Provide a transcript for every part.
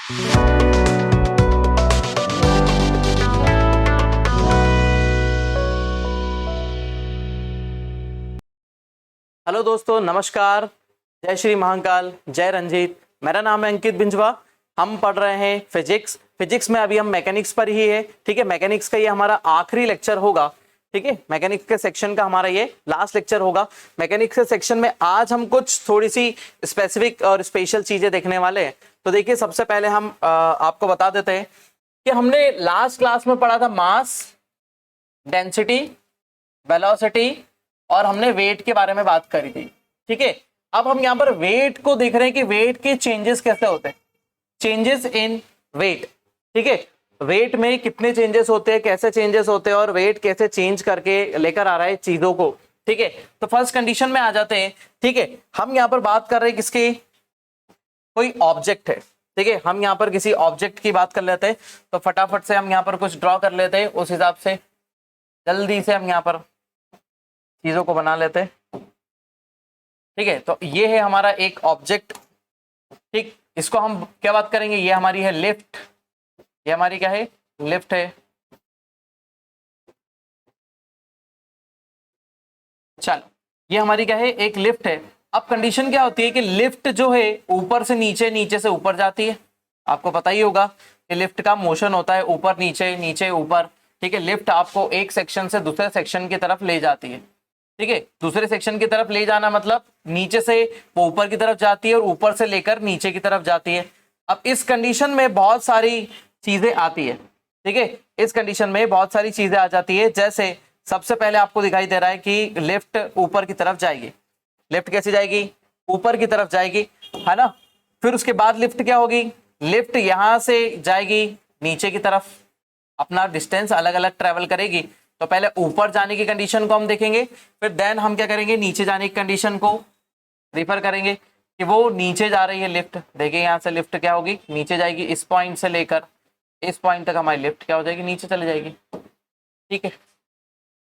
Hello दोस्तों, नमस्कार। जय श्री महाकाल, जय रंजीत। मेरा नाम है अंकित बिंजवा। हम पढ़ रहे हैं फिजिक्स में अभी हम मैकेनिक्स पर ही है। ठीक है, मैकेनिक्स का ये हमारा आखिरी लेक्चर होगा। ठीक है, मैकेनिक्स के सेक्शन का हमारा ये लास्ट लेक्चर होगा। मैकेनिक्स के सेक्शन में आज हम कुछ थोड़ी सी स्पेसिफिक और स्पेशल चीजें देखने वाले हैं। तो देखिए, सबसे पहले हम आपको बता देते हैं कि हमने लास्ट क्लास में पढ़ा था मास, डेंसिटी, वेलोसिटी और हमने वेट के बारे में बात करी थी। ठीक है, अब हम यहाँ पर वेट को देख रहे हैं कि वेट के चेंजेस कैसे होते हैं, चेंजेस इन वेट। ठीक है, वेट में कितने चेंजेस होते हैं, कैसे चेंजेस होते हैं और वेट कैसे चेंज करके लेकर आ रहा है चीजों को। ठीक है, तो फर्स्ट कंडीशन में आ जाते हैं। ठीक है, हम यहाँ पर बात कर रहे हैं किसकी, कोई ऑब्जेक्ट है। ठीक है, हम यहाँ पर किसी ऑब्जेक्ट की बात कर लेते हैं। तो फटाफट से हम यहाँ पर कुछ ड्रॉ कर लेते हैं, उस हिसाब से जल्दी से हम यहाँ पर चीजों को बना लेते हैं। ठीक है, तो ये है हमारा एक ऑब्जेक्ट। ठीक, इसको हम क्या बात करेंगे, ये हमारी है लिफ्ट। ये हमारी क्या है, लिफ्ट है। चलो, ये हमारी क्या है, एक लिफ्ट है। अब कंडीशन क्या होती है कि लिफ्ट जो है ऊपर से नीचे, नीचे से ऊपर जाती है। आपको पता ही होगा कि लिफ्ट का मोशन होता है ऊपर नीचे, नीचे ऊपर। ठीक है, लिफ्ट आपको एक सेक्शन से दूसरे सेक्शन की तरफ ले जाती है। ठीक है, दूसरे सेक्शन की तरफ ले जाना मतलब नीचे से वो ऊपर की तरफ जाती है और ऊपर से लेकर नीचे की तरफ जाती है। अब इस कंडीशन में बहुत सारी चीजें आती है। ठीक है, इस कंडीशन में बहुत सारी चीजें आ जाती है। जैसे सबसे पहले आपको दिखाई दे रहा है कि लिफ्ट ऊपर की तरफ जाएगी। लिफ्ट कैसे जाएगी, ऊपर की तरफ जाएगी, है ना। फिर उसके बाद लिफ्ट क्या होगी, लिफ्ट यहां से जाएगी नीचे की तरफ, अपना डिस्टेंस अलग अलग ट्रेवल करेगी। तो पहले ऊपर जाने की कंडीशन को हम देखेंगे, फिर देन हम क्या करेंगे, नीचे जाने की कंडीशन को रिफर करेंगे कि वो नीचे जा रही है लिफ्ट। देखिए, यहाँ से लिफ्ट क्या होगी, नीचे जाएगी। इस पॉइंट से लेकर इस पॉइंट तक हमारी लिफ्ट क्या हो जाएगी, नीचे चले जाएगी। ठीक है,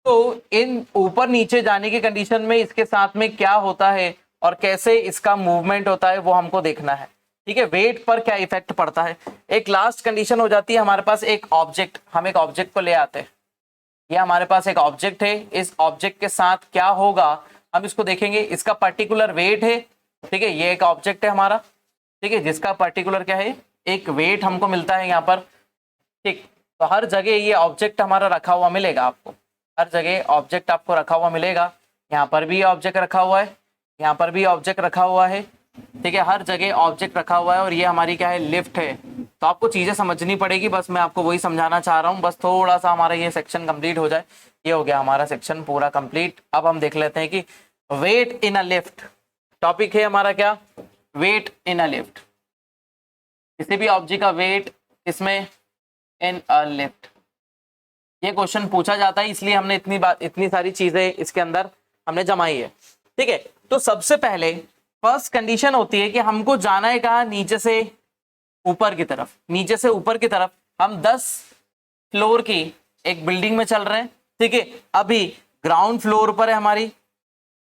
तो इन ऊपर नीचे जाने की कंडीशन में इसके साथ में क्या होता है और कैसे इसका मूवमेंट होता है वो हमको देखना है। ठीक है, वेट पर क्या इफेक्ट पड़ता है। एक लास्ट कंडीशन हो जाती है हमारे पास एक ऑब्जेक्ट, हम एक ऑब्जेक्ट को ले आते हैं। ये हमारे पास एक ऑब्जेक्ट है, इस ऑब्जेक्ट के साथ क्या होगा हम इसको देखेंगे। इसका पर्टिकुलर वेट है। ठीक है, ये एक ऑब्जेक्ट है हमारा। ठीक है, जिसका पर्टिकुलर क्या है, एक वेट हमको मिलता है यहाँ पर। ठीक, तो हर जगह ये ऑब्जेक्ट हमारा रखा हुआ मिलेगा आपको, हर जगह ऑब्जेक्ट आपको रखा हुआ मिलेगा। यहाँ पर भी ऑब्जेक्ट रखा हुआ है, यहाँ पर भी ऑब्जेक्ट रखा हुआ है। ठीक है, हर जगह ऑब्जेक्ट रखा हुआ है और ये हमारी क्या है, लिफ्ट है। तो आपको चीजें समझनी पड़ेगी, बस मैं आपको वही समझाना चाह रहा हूँ। बस थोड़ा सा हमारा ये सेक्शन कंप्लीट हो जाए। ये हो गया हमारा सेक्शन पूरा कंप्लीट। अब हम देख लेते हैं कि weight in a lift. Topic है हमारा क्या, वेट इन अ लिफ्ट। किसी भी ऑब्जेक्ट का वेट इसमें इन अ लिफ्ट, ये क्वेश्चन पूछा जाता है, इसलिए हमने इतनी सारी चीजें इसके अंदर हमने जमाई है। ठीक है, तो सबसे पहले फर्स्ट कंडीशन होती है कि हमको जाना है कहाँ, नीचे से ऊपर की तरफ। नीचे से ऊपर की तरफ हम 10 फ्लोर की एक बिल्डिंग में चल रहे हैं। ठीक है, अभी ग्राउंड फ्लोर पर है हमारी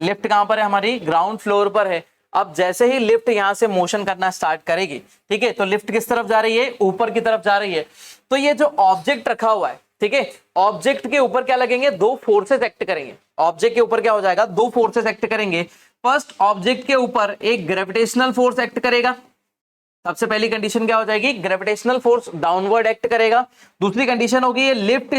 लिफ्ट। कहां पर है हमारी, ग्राउंड फ्लोर पर है। अब जैसे ही लिफ्ट यहां से मोशन करना स्टार्ट करेगी, ठीक है, तो लिफ्ट किस तरफ जा रही है, ऊपर की तरफ जा रही है। तो ये जो ऑब्जेक्ट रखा हुआ है, ठीक है, ऑब्जेक्ट के ऊपर क्या लगेंगे, दो फोर्सेस एक्ट करेंगे। ऑब्जेक्ट के ऊपर क्या हो जाएगा, दो फोर्सेस एक्ट करेंगे। फर्स्ट, ऑब्जेक्ट के ऊपर एक ग्रेविटेशनल फोर्स एक्ट करेगा। सबसे पहली कंडीशन क्या हो जाएगी, ग्रेविटेशनल फोर्स डाउनवर्ड एक्ट करेगा। दूसरी कंडीशन होगी ये लिफ्ट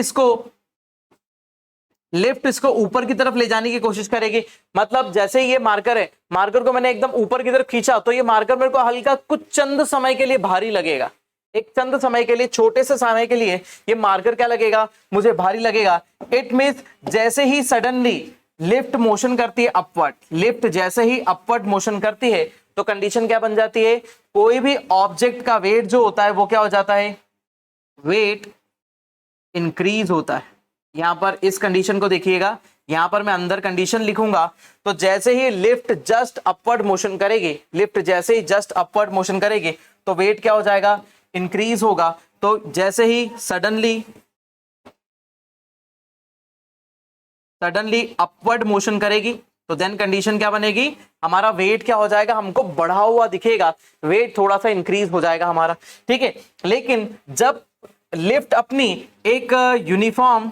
इसको ऊपर की तरफ ले जाने की कोशिश करेगी। मतलब जैसे ये मार्कर है, मार्कर को मैंने एकदम ऊपर की तरफ खींचा तो ये मार्कर मेरे को हल्का कुछ चंद समय के लिए भारी लगेगा। एक चंद समय के लिए, छोटे से समय के लिए ये मार्कर क्या लगेगा, मुझे भारी लगेगा। इट मींस जैसे ही सडनली लिफ्ट मोशन करती है अपवर्ड, लिफ्ट जैसे ही अपवर्ड मोशन करती है तो कंडीशन क्या बन जाती है, कोई भी ऑब्जेक्ट का वेट जो होता है वो क्या हो जाता है, वेट इंक्रीज होता है। यहां पर इस कंडीशन को देखिएगा, यहां पर मैं अंदर कंडीशन लिखूंगा तो जैसे ही लिफ्ट जस्ट अपवर्ड मोशन करेगी, लिफ्ट जैसे ही जस्ट अपवर्ड मोशन करेगी तो वेट क्या हो जाएगा, इंक्रीज होगा। तो जैसे ही सडनली अपवर्ड मोशन करेगी तो देन कंडीशन क्या बनेगी, हमारा वेट क्या हो जाएगा, हमको बढ़ा हुआ दिखेगा, वेट थोड़ा सा इंक्रीज हो जाएगा हमारा, ठीक है। लेकिन जब लिफ्ट अपनी एक यूनिफॉर्म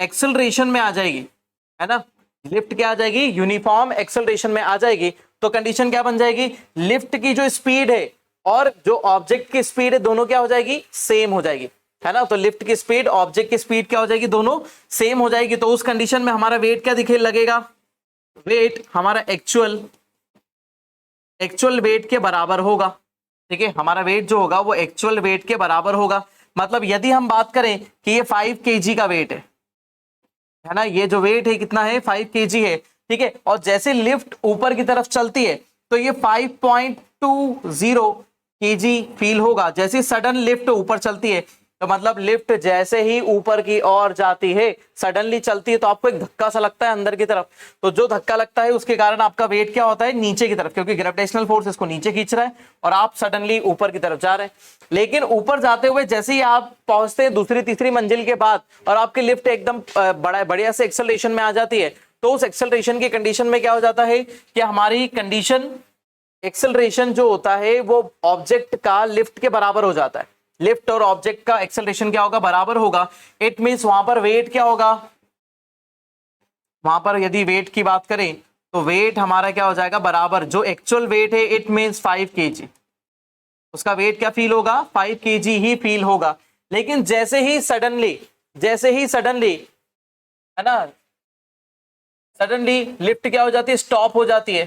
एक्सेलरेशन में आ जाएगी, है ना, लिफ्ट क्या आ जाएगी, यूनिफॉर्म एक्सेलरेशन में आ जाएगी, तो कंडीशन क्या बन जाएगी, लिफ्ट की जो स्पीड है और जो ऑब्जेक्ट की स्पीड है दोनों क्या हो जाएगी, सेम हो जाएगी, है ना। तो लिफ्ट की स्पीड, ऑब्जेक्ट की स्पीड क्या हो जाएगी, दोनों सेम हो जाएगी। तो उस कंडीशन में हमारा वेट क्या दिखे लगेगा, वेट हमारा एक्चुअल वेट के बराबर होगा, ठीक है। हमारा वेट जो होगा वो एक्चुअल वेट के बराबर होगा। मतलब यदि हम बात करें कि ये 5 kg का वेट है ना, ये जो वेट है कितना है, 5 kg है, ठीक है। और जैसे लिफ्ट ऊपर की तरफ चलती है तो ये 5.20 kg फील होगा। जैसे सडन लिफ्ट ऊपर चलती है तो मतलब लिफ्ट जैसे ही ऊपर की ओर जाती है, सडनली चलती है, तो आपको एक धक्का सा लगता है अंदर की तरफ। तो जो धक्का लगता है उसके कारण आपका वेट क्या होता है, नीचे की तरफ, क्योंकि ग्रेविटेशनल फोर्स इसको नीचे खींच रहा है और आप सडनली ऊपर की तरफ जा रहे हैं। लेकिन ऊपर जाते हुए जैसे ही आप पहुंचते हैं दूसरी तीसरी मंजिल के बाद और आपकी लिफ्ट एकदम बढ़िया से एक्सेलरेशन में आ जाती है, तो उस एक्सेलरेशन की कंडीशन में क्या हो जाता है कि हमारी कंडीशन, एक्सेलरेशन जो होता है वो ऑब्जेक्ट का लिफ्ट के बराबर हो जाता है। लिफ्ट और ऑब्जेक्ट का एक्सेलरेशन क्या होगा, बराबर होगा। इट मींस वहां पर वेट क्या होगा, वहां पर यदि वेट की बात करें तो वेट हमारा क्या हो जाएगा, बराबर, जो एक्चुअल वेट है इट मींस 5 kg, उसका वेट क्या फील होगा, 5 kg ही फील होगा। लेकिन जैसे ही सडनली है ना, सडनली लिफ्ट क्या हो जाती है, स्टॉप हो जाती है,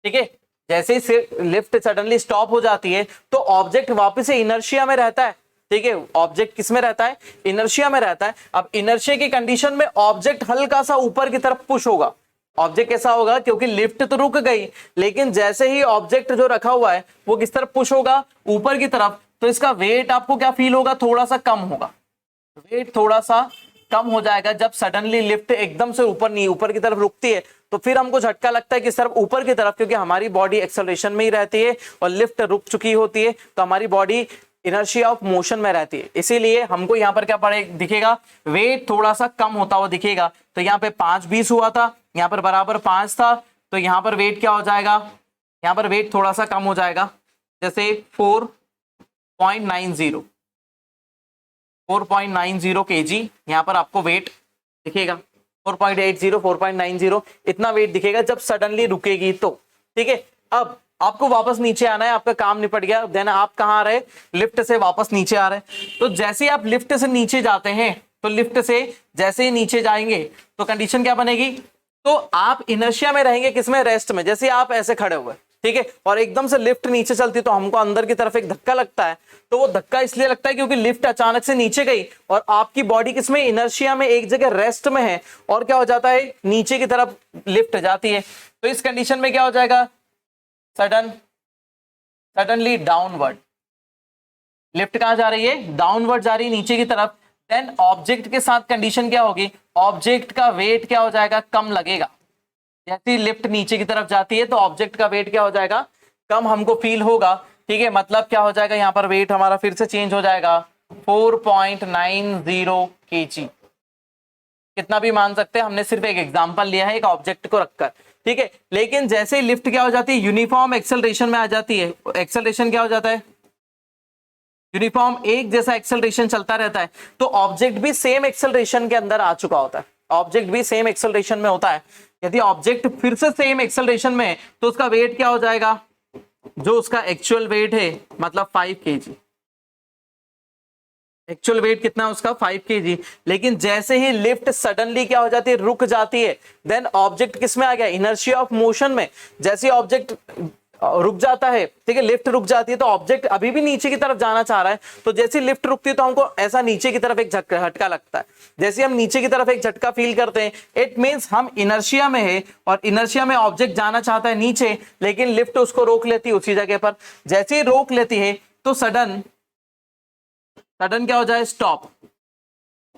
ठीक है। जैसे ही लिफ्ट सडनली स्टॉप हो जाती है तो ऑब्जेक्ट वापस से इनर्शिया में रहता है, ठीक है। ऑब्जेक्ट किस में रहता है, इनर्शिया में रहता है। अब इनर्शिया की कंडीशन में ऑब्जेक्ट हल्का सा ऊपर की तरफ पुश होगा। ऑब्जेक्ट कैसा होगा, क्योंकि लिफ्ट तो रुक गई, लेकिन जैसे ही ऑब्जेक्ट जो रखा हुआ है वो किस तरफ पुश होगा, ऊपर की तरफ, तो इसका वेट आपको क्या फील होगा, थोड़ा सा कम होगा, वेट थोड़ा सा कम हो जाएगा। जब सडनली लिफ्ट एकदम से ऊपर की तरफ रुकती है तो फिर हमको झटका लगता है कि सिर्फ ऊपर की तरफ, क्योंकि हमारी बॉडी एक्सेलरेशन में ही रहती है और लिफ्ट रुक चुकी होती है, तो हमारी बॉडी इनर्शिया ऑफ मोशन में रहती है। इसीलिए हमको यहाँ पर क्या पड़े दिखेगा, वेट थोड़ा सा कम होता हुआ दिखेगा। तो यहाँ पे 5-20 हुआ था, यहाँ पर बराबर 5 था, तो यहाँ पर वेट क्या हो जाएगा, यहाँ पर वेट थोड़ा सा कम हो जाएगा, जैसे 4.90 kg यहाँ पर आपको वेट दिखेगा, 4.80 4.90 इतना वेट दिखेगा जब सडनली रुकेगी तो, ठीक है। अब आपको वापस नीचे आना है, आपका काम निपट गया, देन आप कहाँ आ रहे, लिफ्ट से वापस नीचे आ रहे हैं। तो जैसे आप लिफ्ट से नीचे जाते हैं, तो लिफ्ट से जैसे ही नीचे जाएंगे तो कंडीशन क्या बनेगी, तो आप इनर्शिया में रहेंगे, किसमें, रेस्ट में। जैसे आप ऐसे खड़े हुए, ठीक है, और एकदम से लिफ्ट नीचे चलती है तो हमको अंदर की तरफ एक धक्का लगता है। तो वो धक्का इसलिए लगता है क्योंकि लिफ्ट अचानक से नीचे गई और आपकी बॉडी किसमें, इनर्शिया में, एक जगह रेस्ट में है, और क्या हो जाता है, नीचे की तरफ लिफ्ट जाती है। तो इस कंडीशन में क्या हो जाएगा, सडनली डाउनवर्ड, लिफ्ट कहां जा रही है, डाउनवर्ड जा रही है, नीचे की तरफ। देन ऑब्जेक्ट के साथ कंडीशन क्या होगी, ऑब्जेक्ट का वेट क्या हो जाएगा, कम लगेगा। जैसे लिफ्ट नीचे की तरफ जाती है तो ऑब्जेक्ट का वेट क्या हो जाएगा, कम हमको फील होगा, ठीक है। मतलब क्या हो जाएगा, यहाँ पर वेट हमारा फिर से चेंज हो जाएगा, 4.90 kg। कितना भी मान सकते हैं, हमने सिर्फ एक एग्जांपल लिया है एक ऑब्जेक्ट को रखकर, ठीक है। लेकिन जैसे ही लिफ्ट क्या हो जाती है, यूनिफॉर्म एक्सेलरेशन में आ जाती है। एक्सेलरेशन क्या हो जाता है, यूनिफॉर्म एक जैसा एक्सेलरेशन चलता रहता है, तो ऑब्जेक्ट भी सेम एक्सेलरेशन के अंदर आ चुका होता है, ऑब्जेक्ट भी सेम एक्सेलरेशन में होता है। यदि ऑब्जेक्ट फिर से सेम एक्सेलरेशन में है तो उसका वेट क्या हो जाएगा, जो उसका एक्चुअल वेट है, मतलब 5 kg, एक्चुअल वेट कितना है उसका, 5 kg। लेकिन जैसे ही लिफ्ट सडनली क्या हो जाती है, रुक जाती है, देन ऑब्जेक्ट किस में आ गया, इनर्शिया ऑफ मोशन में। जैसे ऑब्जेक्ट रुक जाता है, ठीक है, लिफ्ट रुक जाती है, तो ऑब्जेक्ट अभी भी नीचे की तरफ जाना चाह रहा है, तो जैसे लिफ्ट रुकती है तो हमको ऐसा नीचे की तरफ एक झटका लगता है। जैसे हम नीचे की तरफ एक झटका फील करते हैं, इट मींस हम इनर्शिया में है और इनर्शिया में ऑब्जेक्ट जाना चाहता है नीचे, लेकिन लिफ्ट उसको रोक लेती है उसी जगह पर। जैसे ही रोक लेती है तो सडन क्या हो जाए, स्टॉप,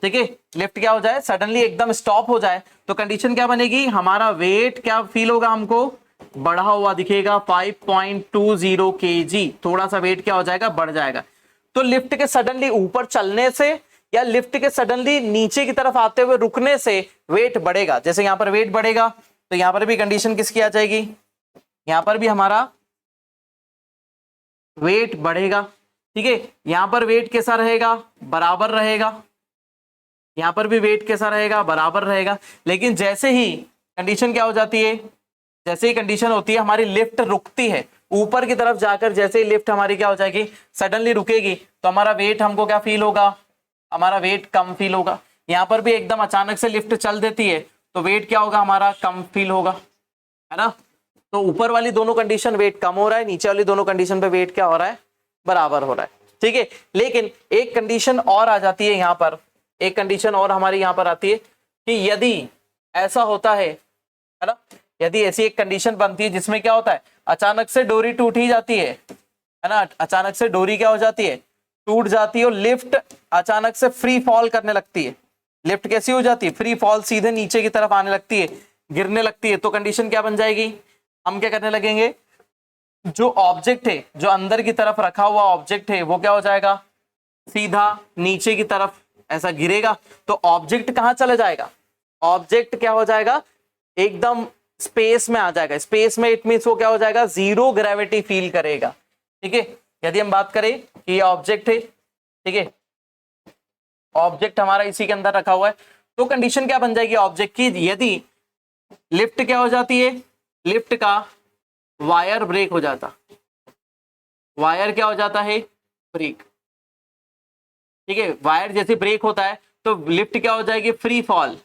ठीक है। लिफ्ट क्या हो जाए, सडनली एकदम स्टॉप हो जाए, तो कंडीशन क्या बनेगी, हमारा वेट क्या फील होगा, हमको बढ़ा हुआ दिखेगा, 5.20 kg, थोड़ा सा वेट क्या हो जाएगा, बढ़ जाएगा। तो लिफ्ट के सडनली ऊपर चलने से या लिफ्ट के सडनली नीचे की तरफ आते हुए रुकने से वेट बढ़ेगा। जैसे यहां पर वेट बढ़ेगा, तो यहाँ पर भी कंडीशन किसकी आ जाएगी, यहाँ पर भी हमारा वेट बढ़ेगा। ठीक है, यहाँ पर वेट कैसा रहेगा, बराबर रहेगा, यहाँ पर भी वेट कैसा रहेगा, बराबर रहेगा। लेकिन जैसे ही कंडीशन क्या हो जाती है, जैसे ही कंडीशन होती है हमारी लिफ्ट रुकती है ऊपर की तरफ जाकर, जैसे ही लिफ्ट हमारी क्या हो जाएगी, सडनली रुकेगी, तो हमारा वेट हमको क्या फील होगा, हमारा वेट कम फील होगा। यहाँ पर भी एकदम अचानक से लिफ्ट चल देती है तो वेट क्या होगा, हमारा कम फील होगा, है ना। तो ऊपर वाली दोनों कंडीशन वेट कम हो रहा है, नीचे वाली दोनों कंडीशन पे वेट क्या हो रहा है, बराबर हो रहा है। ठीक है, लेकिन एक कंडीशन और आ जाती है यहाँ पर, एक कंडीशन और हमारी यहाँ पर आती है कि यदि ऐसा होता है ना, यदि ऐसी एक कंडीशन बनती है जिसमें क्या होता है, अचानक से डोरी टूट ही जाती है ना, अचानक से डोरी क्या हो जाती है, टूट जाती है और लिफ्ट अचानक से फ्री फॉल करने लगती है। लिफ्ट कैसी हो जाती है, फ्री फॉल, सीधे नीचे की तरफ आने लगती है, गिरने लगती है। तो कंडीशन क्या बन जाएगी, हम क्या करने लगेंगे, जो ऑब्जेक्ट है, जो अंदर की तरफ रखा हुआ ऑब्जेक्ट है, वो क्या हो जाएगा, सीधा नीचे की तरफ ऐसा गिरेगा। तो ऑब्जेक्ट कहां चला जाएगा, ऑब्जेक्ट क्या हो जाएगा, एकदम स्पेस में आ जाएगा। स्पेस में इट मींस वो क्या हो जाएगा, जीरो ग्रेविटी फील करेगा। ठीक है, यदि हम बात करें कि ये ऑब्जेक्ट है, ठीक है, ऑब्जेक्ट हमारा इसी के अंदर रखा हुआ है, तो कंडीशन क्या बन जाएगी ऑब्जेक्ट की, यदि लिफ्ट क्या हो जाती है, लिफ्ट का वायर ब्रेक हो जाता, वायर क्या हो जाता है, ब्रेक। ठीक है, वायर जैसे ब्रेक होता है तो लिफ्ट क्या हो जाएगी, फ्री फॉल।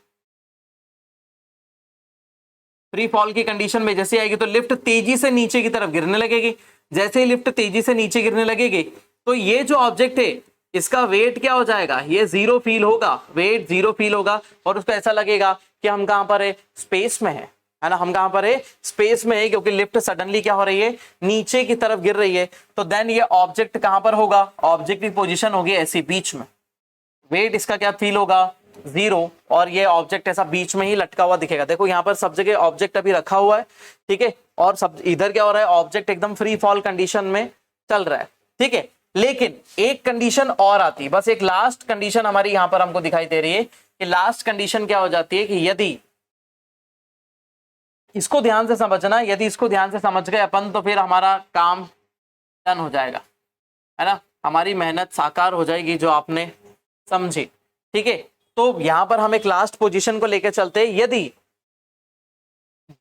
फ्री फॉल की कंडीशन में जैसे आएगी तो लिफ्ट तेजी से नीचे की तरफ गिरने लगेगी। जैसे ही लिफ्ट तेजी से नीचे गिरने लगेगी तो ये जो ऑब्जेक्ट है इसका वेट क्या हो जाएगा, ये जीरो फील होगा, वेट जीरो फील होगा और उसको ऐसा लगेगा कि हम कहां पर है, स्पेस में है ना, हम कहां पर है, स्पेस में है, क्योंकि लिफ्ट सडनली क्या हो रही है, नीचे की तरफ गिर रही है। तो देन ये ऑब्जेक्ट कहां पर होगा, ऑब्जेक्ट की पोजीशन होगी ऐसी बीच में, वेट इसका क्या फील होगा, जीरो, और ये ऑब्जेक्ट ऐसा बीच में ही लटका हुआ दिखेगा। देखो यहाँ पर सब जगह ऑब्जेक्ट अभी रखा हुआ है, ठीक है, और सब इधर क्या हो रहा है, ऑब्जेक्ट एकदम फ्री फॉल कंडीशन में चल रहा है। ठीक है, लेकिन एक कंडीशन और आती है, बस एक लास्ट कंडीशन हमारी यहाँ पर हमको दिखाई दे रही है कि लास्ट कंडीशन क्या हो जाती है कि यदि इसको ध्यान से समझना, यदि इसको ध्यान से समझ गए अपन तो फिर हमारा काम डन हो जाएगा, है ना, हमारी मेहनत साकार हो जाएगी जो आपने समझी। ठीक है, तो यहां पर हम एक लास्ट पोजीशन को लेकर चलते हैं। यदि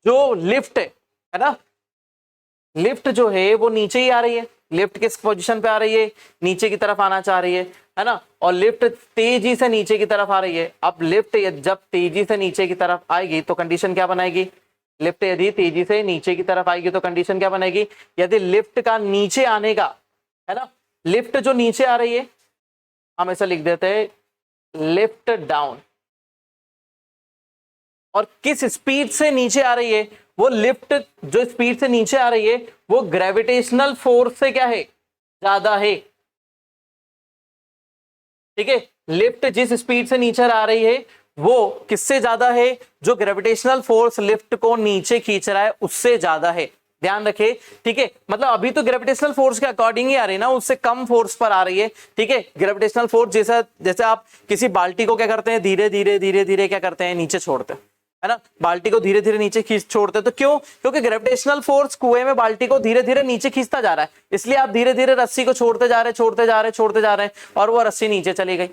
जो लिफ्ट है ना, लिफ्ट जो है वो नीचे ही आ रही है, लिफ्ट किस पोजीशन पे आ रही है, नीचे की तरफ आना चाह रही है ना, और लिफ्ट तेजी से नीचे की तरफ आ रही है। अब लिफ्ट जब तेजी से नीचे की तरफ आएगी तो कंडीशन क्या बनाएगी, लिफ्ट यदि तेजी से नीचे की तरफ आएगी तो कंडीशन क्या बनेगी, यदि लिफ्ट का नीचे आने का, है ना, लिफ्ट जो नीचे आ रही है हम ऐसा लिख देते हैं लिफ्ट डाउन, और किस स्पीड से नीचे आ रही है, वो लिफ्ट जो स्पीड से नीचे आ रही है वो ग्रेविटेशनल फोर्स से क्या है, ज्यादा है। ठीक है, लिफ्ट जिस स्पीड से नीचे आ रही है वो किससे ज्यादा है, जो ग्रेविटेशनल फोर्स लिफ्ट को नीचे खींच रहा है उससे ज्यादा है। ध्यान रखे, ठीक है, मतलब अभी तो ग्रेविटेशनल फोर्स के अकॉर्डिंग ही आ रही है ना, उससे कम फोर्स पर आ रही है। ठीक है, ग्रेविटेशनल फोर्स जैसा, जैसे आप किसी बाल्टी को क्या करते हैं, धीरे धीरे धीरे धीरे क्या करते हैं, नीचे छोड़ते हैं, है ना, बाल्टी को धीरे धीरे नीचे खींच छोड़ते हैं। तो क्यों, क्योंकि ग्रेविटेशनल फोर्स कुएं में बाल्टी को धीरे धीरे नीचे खींचता जा रहा है, इसलिए आप धीरे धीरे रस्सी को छोड़ते जा रहे, छोड़ते जा रहे, छोड़ते जा रहे हैं, और वो रस्सी नीचे चली गई।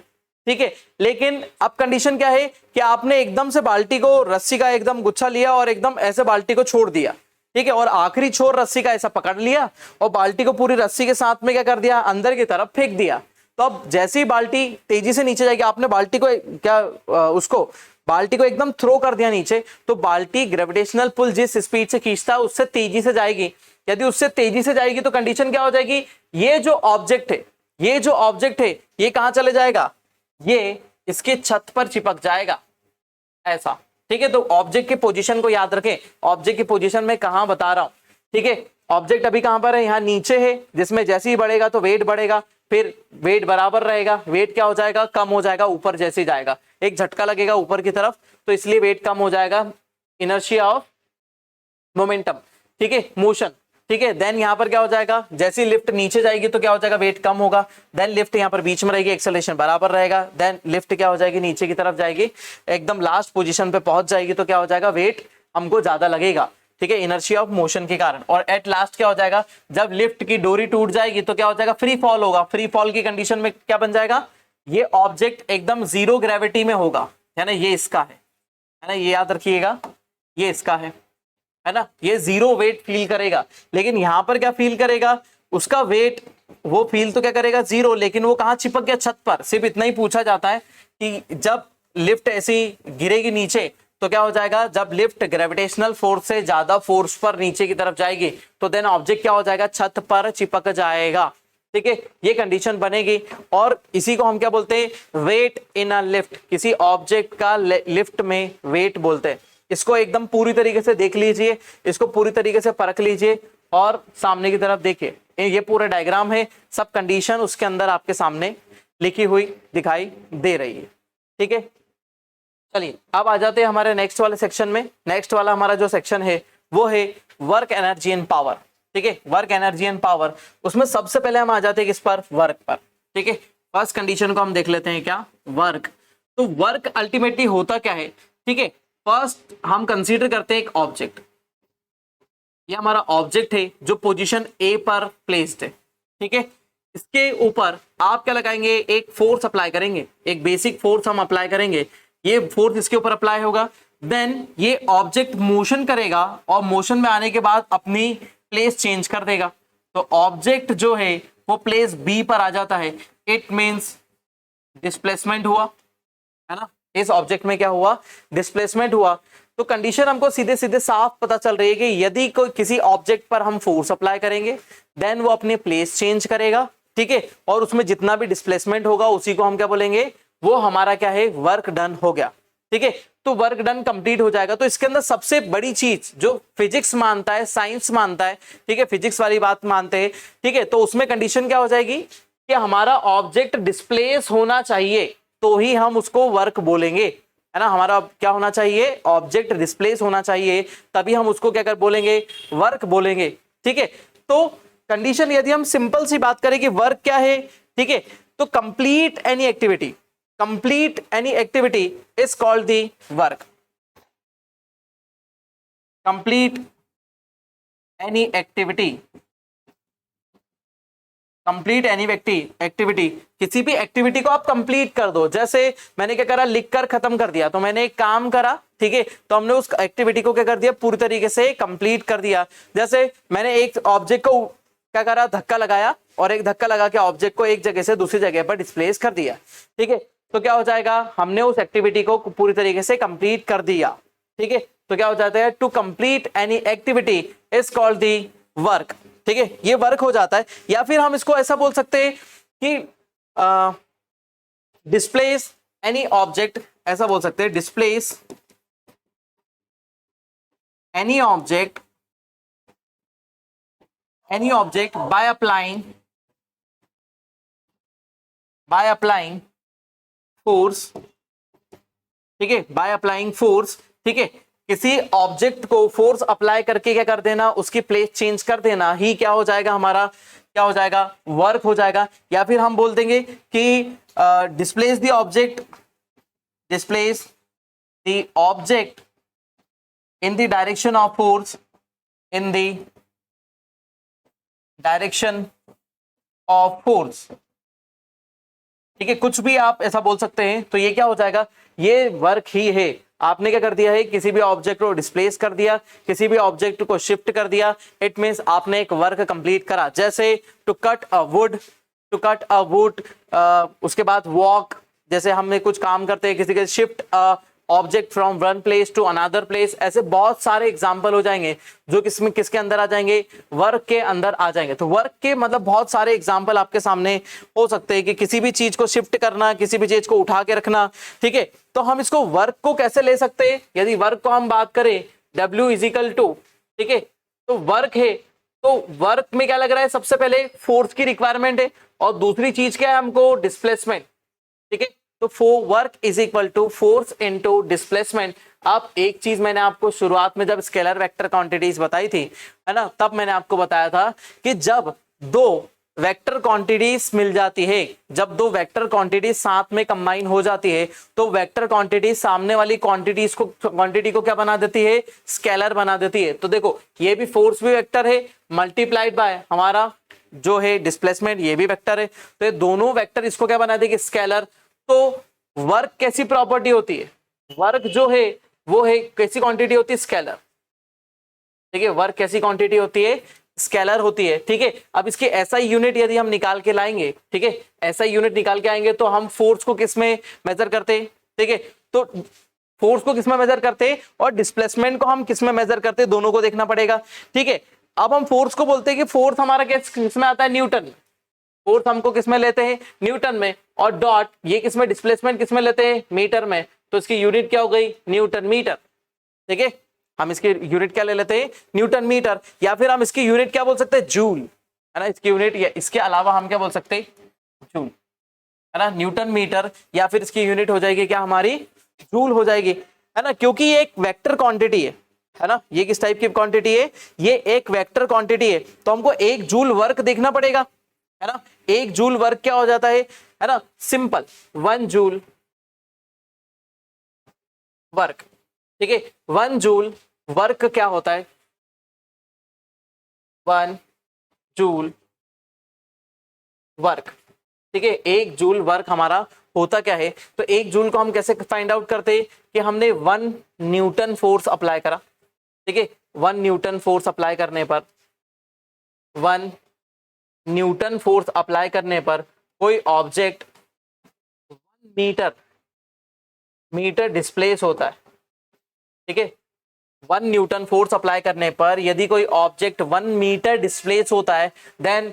ठीक है, लेकिन अब कंडीशन क्या है कि आपने एकदम से बाल्टी को, रस्सी का एकदम गुच्छा लिया और एकदम ऐसे बाल्टी को छोड़ दिया, ठीक है, और आखिरी छोर रस्सी का ऐसा पकड़ लिया और बाल्टी को पूरी रस्सी के साथ में क्या कर दिया, अंदर की तरफ फेंक दिया। तो अब जैसे ही बाल्टी तेजी से नीचे जाएगी, आपने बाल्टी को क्या उसको बाल्टी को एकदम थ्रो कर दिया नीचे, तो बाल्टी ग्रेविटेशनल पुल जिस स्पीड से खींचता है उससे तेजी से जाएगी। यदि उससे तेजी से जाएगी तो कंडीशन क्या हो जाएगी, ये जो ऑब्जेक्ट है, ये जो ऑब्जेक्ट है ये कहां चले जाएगा, ये इसके छत पर चिपक जाएगा ऐसा। ठीक है, तो ऑब्जेक्ट की पोजीशन को याद रखें, ऑब्जेक्ट की पोजीशन में कहां बता रहा हूं। ठीक है, ऑब्जेक्ट अभी कहां पर है, यहां नीचे है, जिसमें जैसे ही बढ़ेगा तो वेट बढ़ेगा, फिर वेट बराबर रहेगा, वेट क्या हो जाएगा, कम हो जाएगा ऊपर जैसे ही जाएगा, एक झटका लगेगा ऊपर की तरफ तो इसलिए वेट कम हो जाएगा, इनर्शिया ऑफ मोमेंटम। ठीक है, मोशन। ठीक है, देन यहां पर क्या हो जाएगा, जैसे लिफ्ट नीचे जाएगी तो क्या हो जाएगा, वेट कम होगा, देन लिफ्ट यहां पर बीच में रहेगी, एक्सेलरेशन बराबर रहेगा, देन लिफ्ट क्या हो जाएगी, नीचे की तरफ जाएगी, एकदम लास्ट पोजीशन पे पहुंच जाएगी तो क्या हो जाएगा, वेट हमको ज्यादा लगेगा, ठीक है, इनर्शिया ऑफ मोशन के कारण। और एट लास्ट क्या हो जाएगा, जब लिफ्ट की डोरी टूट जाएगी तो क्या हो जाएगा, फ्री फॉल होगा। फ्री फॉल की कंडीशन में क्या बन जाएगा, ये ऑब्जेक्ट एकदम जीरो ग्रेविटी में होगा, है ना, ये इसका है ना, ये याद रखिएगा, ये इसका है ना, ये जीरो वेट फील करेगा। लेकिन यहां पर क्या फील करेगा, उसका वेट वो फील तो क्या करेगा, जीरो, लेकिन वो कहां चिपक गया, छत पर। सिर्फ इतना ही पूछा जाता है कि जब लिफ्ट ऐसी गिरेगी नीचे तो क्या हो जाएगा, जब लिफ्ट ग्रेविटेशनल फोर्स से ज्यादा फोर्स पर नीचे की तरफ जाएगी तो देन ऑब्जेक्ट क्या हो जाएगा, छत पर चिपक जाएगा, ठीक है, ये कंडीशन बनेगी। और इसी को हम क्या बोलते हैं, वेट इन अ लिफ्ट, किसी ऑब्जेक्ट का लिफ्ट में वेट बोलते हैं। इसको एकदम पूरी तरीके से देख लीजिए, इसको पूरी तरीके से परख लीजिए और सामने की तरफ देखिए, ये पूरा डायग्राम है, सब कंडीशन उसके अंदर आपके सामने लिखी हुई दिखाई दे रही है, ठीक है। चलिए अब आ जाते हैं हमारे नेक्स्ट वाले सेक्शन में। नेक्स्ट वाला हमारा जो सेक्शन है वो है वर्क एनर्जी एंड पावर, ठीक है, वर्क एनर्जी एंड पावर। उसमें सबसे पहले हम आ जाते हैं किस पर, वर्क पर, ठीक है। फर्स्ट कंडीशन को हम देख लेते हैं, क्या, वर्क। तो वर्क अल्टीमेटली होता क्या है, ठीक है। फर्स्ट हम कंसीडर करते हैं एक ऑब्जेक्ट, ये हमारा ऑब्जेक्ट है जो पोजीशन ए पर प्लेस्ड है, ठीक है। इसके ऊपर आप क्या लगाएंगे, एक फोर्स अप्लाई करेंगे, एक बेसिक फोर्स हम अप्लाई करेंगे, ये फोर्स इसके ऊपर अप्लाई होगा, देन ये ऑब्जेक्ट मोशन करेगा और मोशन में आने के बाद अपनी प्लेस चेंज कर देगा। तो ऑब्जेक्ट जो है वो प्लेस बी पर आ जाता है, इट मींस डिस्प्लेसमेंट हुआ, है ना, इस ऑब्जेक्ट में क्या हुआ, डिस्प्लेसमेंट हुआ। तो कंडीशन हमको सीधे सीधे साफ पता चल रही है कि यदि कोई किसी ऑब्जेक्ट पर हम फोर्स अप्लाई करेंगे देन वो अपनी प्लेस चेंज करेगा, ठीक है, और उसमें जितना भी डिस्प्लेसमेंट होगा उसी को हम क्या बोलेंगे, वो हमारा क्या है, वर्क डन हो गया, ठीक है। तो वर्क डन कंप्लीट हो जाएगा। तो इसके अंदर सबसे बड़ी चीज जो फिजिक्स मानता है, साइंस मानता है, ठीक है, फिजिक्स वाली बात मानते हैं, ठीक है, तो उसमें कंडीशन क्या हो जाएगी कि हमारा ऑब्जेक्ट डिस्प्लेस होना चाहिए तो ही हम उसको वर्क बोलेंगे, है ना। हमारा क्या होना चाहिए, ऑब्जेक्ट डिस्प्लेस होना चाहिए, तभी हम उसको क्या कर बोलेंगे, वर्क बोलेंगे, ठीक है। तो कंडीशन यदि हम सिंपल सी बात करें कि वर्क क्या है, ठीक है, तो complete any activity, complete any activity is called the work. Complete any activity, complete any activity, किसी भी एक्टिविटी को आप कंप्लीट कर दो। जैसे मैंने क्या करा, लिख कर खत्म कर दिया, तो मैंने एक काम करा, ठीक है, तो हमने उस एक्टिविटी को क्या कर दिया, पूरी तरीके से कंप्लीट कर दिया। जैसे मैंने एक ऑब्जेक्ट को क्या करा, धक्का लगाया और एक धक्का लगा के ऑब्जेक्ट को एक जगह से दूसरी जगह पर डिस्प्लेस कर दिया, ठीक है। तो क्या हो जाएगा, हमने उस एक्टिविटी को पूरी तरीके से कंप्लीट कर दिया, ठीक है। तो क्या हो जाता है, to complete any activity is called the work, ठीक है, ये वर्क हो जाता है। या फिर हम इसको ऐसा बोल सकते हैं कि डिस्प्लेस एनी ऑब्जेक्ट, ऐसा बोल सकते हैं, displace any object by applying force, ठीक है, बाय अप्लाइंग फोर्स, ठीक है, किसी ऑब्जेक्ट को फोर्स अप्लाई करके क्या कर देना, उसकी प्लेस चेंज कर देना ही क्या हो जाएगा, हमारा क्या हो जाएगा, वर्क हो जाएगा। या फिर हम बोल देंगे कि displace the object in the direction of force, in the direction of force, ठीक है, कुछ भी आप ऐसा बोल सकते हैं। तो ये क्या हो जाएगा, ये वर्क ही है। आपने क्या कर दिया है, किसी भी ऑब्जेक्ट को डिस्प्लेस कर दिया, किसी भी ऑब्जेक्ट को शिफ्ट कर दिया, इट मींस आपने एक वर्क कंप्लीट करा। जैसे टू कट अ वुड, उसके बाद वॉक, जैसे हमने कुछ काम करते हैं, किसी के shift object from one place to another place, ऐसे बहुत सारे एग्जांपल हो जाएंगे जो किसके अंदर आ जाएंगे, वर्क के अंदर आ जाएंगे। तो वर्क के मतलब बहुत सारे एग्जांपल आपके सामने हो सकते हैं कि किसी भी चीज को शिफ्ट करना, किसी भी चीज को उठा के रखना, ठीक है। तो हम इसको वर्क को कैसे ले सकते हैं, यदि वर्क को हम बात करें W इजिकल टू, ठीक है, तो वर्क है, तो वर्क में क्या लग रहा है, सबसे पहले फोर्स की रिक्वायरमेंट है और दूसरी चीज क्या है, हमको डिस्प्लेसमेंट, ठीक है। तो work is equal to force into displacement. अब एक चीज मैंने आपको शुरुआत में जब स्केलर वेक्टर क्वांटिटीज बताई थी, है ना, तब मैंने आपको बताया था कि जब दो वेक्टर क्वांटिटीज मिल जाती है, जब दो वेक्टर क्वांटिटीज साथ में कंबाइन हो जाती है तो वेक्टर क्वांटिटी सामने वाली क्वांटिटी को क्या बना देती है, स्केलर बना देती है। तो देखो ये भी फोर्स भी वेक्टर है, मल्टीप्लाइड बाय हमारा जो है डिस्प्लेसमेंट, ये भी वेक्टर है, तो ये दोनों वेक्टर इसको क्या बना देगी, स्केलर। तो वर्क कैसी प्रॉपर्टी होती है, वर्क जो है वो है कैसी क्वांटिटी होती है, स्केलर। ठीक है, वर्क कैसी क्वांटिटी होती है, स्केलर होती है। ठीक है, अब इसकी एसआई यूनिट यदि हम निकाल के लाएंगे, ठीक है, एसआई यूनिट निकाल के आएंगे तो हम फोर्स को किस में मेजर करते हैं, ठीक है, तो फोर्स को किस में मेजर करते हैं और डिस्प्लेसमेंट को हम किस में मेजर करते हैं, दोनों को देखना पड़ेगा। ठीक है, अब हम फोर्स को बोलते हैं कि फोर्स हमारा किस में आता है, न्यूटन। फोर्स हमको किस में लेते हैं, न्यूटन में, और डॉट ये किस में, डिस्प्लेसमेंट किस में लेते हैं, मीटर में, तो इसकी यूनिट क्या हो गई, न्यूटन मीटर। ठीक है, हम इसकी यूनिट क्या ले लेते हैं, न्यूटन मीटर, या फिर हम इसकी यूनिट क्या बोल सकते हैं, जूल, है ना, इसकी यूनिट, या इसके अलावा हम क्या बोल सकते हैं, जूल, है ना, न्यूटन मीटर, या फिर इसकी यूनिट हो जाएगी क्या हमारी, जूल हो जाएगी, है ना, क्योंकि ये एक वेक्टर क्वांटिटी है ना, ये किस टाइप की क्वांटिटी है, ये एक वेक्टर क्वांटिटी है, तो हमको एक जूल वर्क देखना पड़ेगा, है ना। एक जूल वर्क क्या हो जाता है ना, सिंपल 1 जूल वर्क। ठीक है, 1 जूल वर्क क्या होता है, 1 जूल वर्क। ठीक है, 1 जूल वर्क हमारा होता क्या है, तो 1 जूल को हम कैसे फाइंड आउट करते हैं कि हमने 1 न्यूटन फोर्स अप्लाई करा। ठीक है, 1 न्यूटन फोर्स अप्लाई करने पर, 1 न्यूटन फोर्स अप्लाई करने पर कोई ऑब्जेक्ट 1 मीटर डिस्प्लेस होता है। ठीक है, 1 न्यूटन फोर्स अप्लाई करने पर यदि कोई ऑब्जेक्ट 1 मीटर डिस्प्लेस होता है, then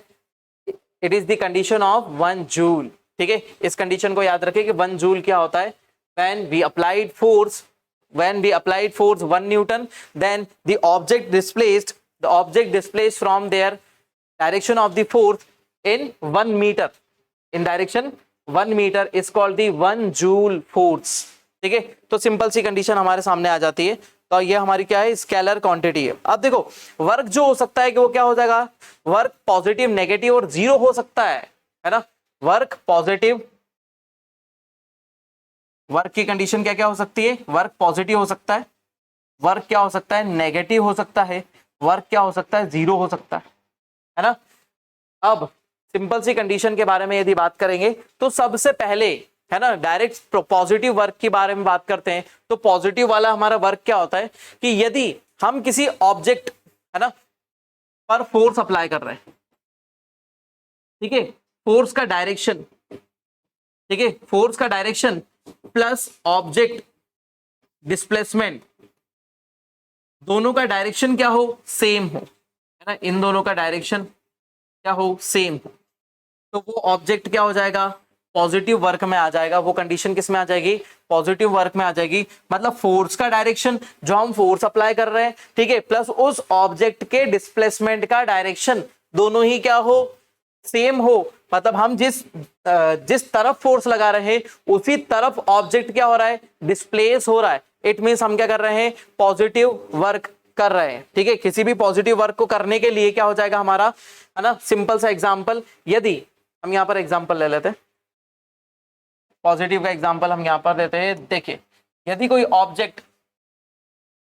it is the condition of 1 joule. ठीक है, इस कंडीशन को याद रखें कि 1 जूल क्या होता है, when we applied force 1 newton, then the object displaced from their direction of the force in 1 meter, in direction 1 meter is called the 1 joule force। ठीक है, तो सिंपल सी कंडीशन हमारे सामने आ जाती है, तो ये हमारी क्या है, स्केलर क्वांटिटी है। अब देखो वर्क जो हो सकता है कि वो क्या हो जाएगा, वर्क पॉजिटिव, नेगेटिव और जीरो हो सकता है ना। वर्क पॉजिटिव, वर्क की कंडीशन क्या क्या हो सकती है, वर्क पॉजिटिव हो सकता है, वर्क क्या हो सकता है, नेगेटिव हो सकता है, वर्क क्या हो सकता है, जीरो हो सकता है ना। अब सिंपल सी कंडीशन के बारे में यदि बात करेंगे तो सबसे पहले, है ना, डायरेक्ट पॉजिटिव वर्क के बारे में बात करते हैं। तो पॉजिटिव वाला हमारा वर्क क्या होता है कि यदि हम किसी ऑब्जेक्ट, है ना, पर फोर्स अप्लाई कर रहे हैं, ठीक है, फोर्स का डायरेक्शन, ठीक है, फोर्स का डायरेक्शन प्लस ऑब्जेक्ट डिस्प्लेसमेंट, दोनों का डायरेक्शन क्या हो, सेम हो, है ना, इन दोनों का डायरेक्शन क्या हो, सेम हो, तो वो ऑब्जेक्ट क्या हो जाएगा, पॉजिटिव वर्क में आ जाएगा। वो कंडीशन किस में आ जाएगी, पॉजिटिव वर्क में आ जाएगी। मतलब फोर्स का डायरेक्शन, जो हम फोर्स अप्लाई कर रहे हैं, ठीक है, प्लस उस ऑब्जेक्ट के डिस्प्लेसमेंट का डायरेक्शन, दोनों ही क्या हो, सेम हो। मतलब हम जिस तरफ फोर्स लगा रहे हैं उसी तरफ ऑब्जेक्ट क्या हो रहा है, डिस्प्लेस हो रहा है। इट मींस हम क्या कर रहे हैं, पॉजिटिव वर्क कर रहे हैं। ठीक है, किसी भी पॉजिटिव वर्क को करने के लिए क्या हो जाएगा हमारा, है ना, सिंपल सा एग्जांपल, यदि हम यहां पर एग्जांपल ले लेते हैं, पॉजिटिव का एग्जांपल हम यहां पर लेते हैं। देखिए, यदि कोई ऑब्जेक्ट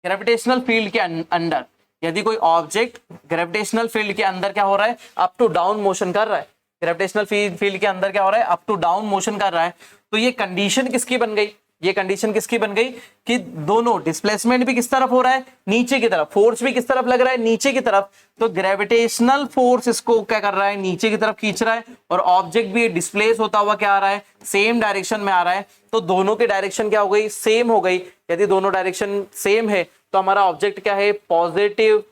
ग्रेविटेशनल फील्ड के अंदर, यदि कोई ऑब्जेक्ट ग्रेविटेशनल फील्ड के अंदर क्या हो रहा है, अप टू डाउन मोशन कर रहा है, ग्रेविटेशनल फील्ड के अंदर क्या हो रहा है, अप टू डाउन मोशन कर रहा है, तो ये कंडीशन किसकी बन गई, ये कंडीशन किसकी बन गई कि दोनों डिस्प्लेसमेंट भी किस तरफ हो रहा है, नीचे की तरफ, फोर्स भी किस तरफ लग रहा है, नीचे की तरफ, तो ग्रेविटेशनल फोर्स इसको क्या कर रहा है, नीचे की तरफ खींच रहा है, और ऑब्जेक्ट भी डिस्प्लेस होता हुआ क्या आ रहा है, सेम डायरेक्शन में आ रहा है। तो दोनों की डायरेक्शन क्या हो गई, सेम हो गई। यदि दोनों डायरेक्शन सेम है तो हमारा ऑब्जेक्ट क्या है, पॉजिटिव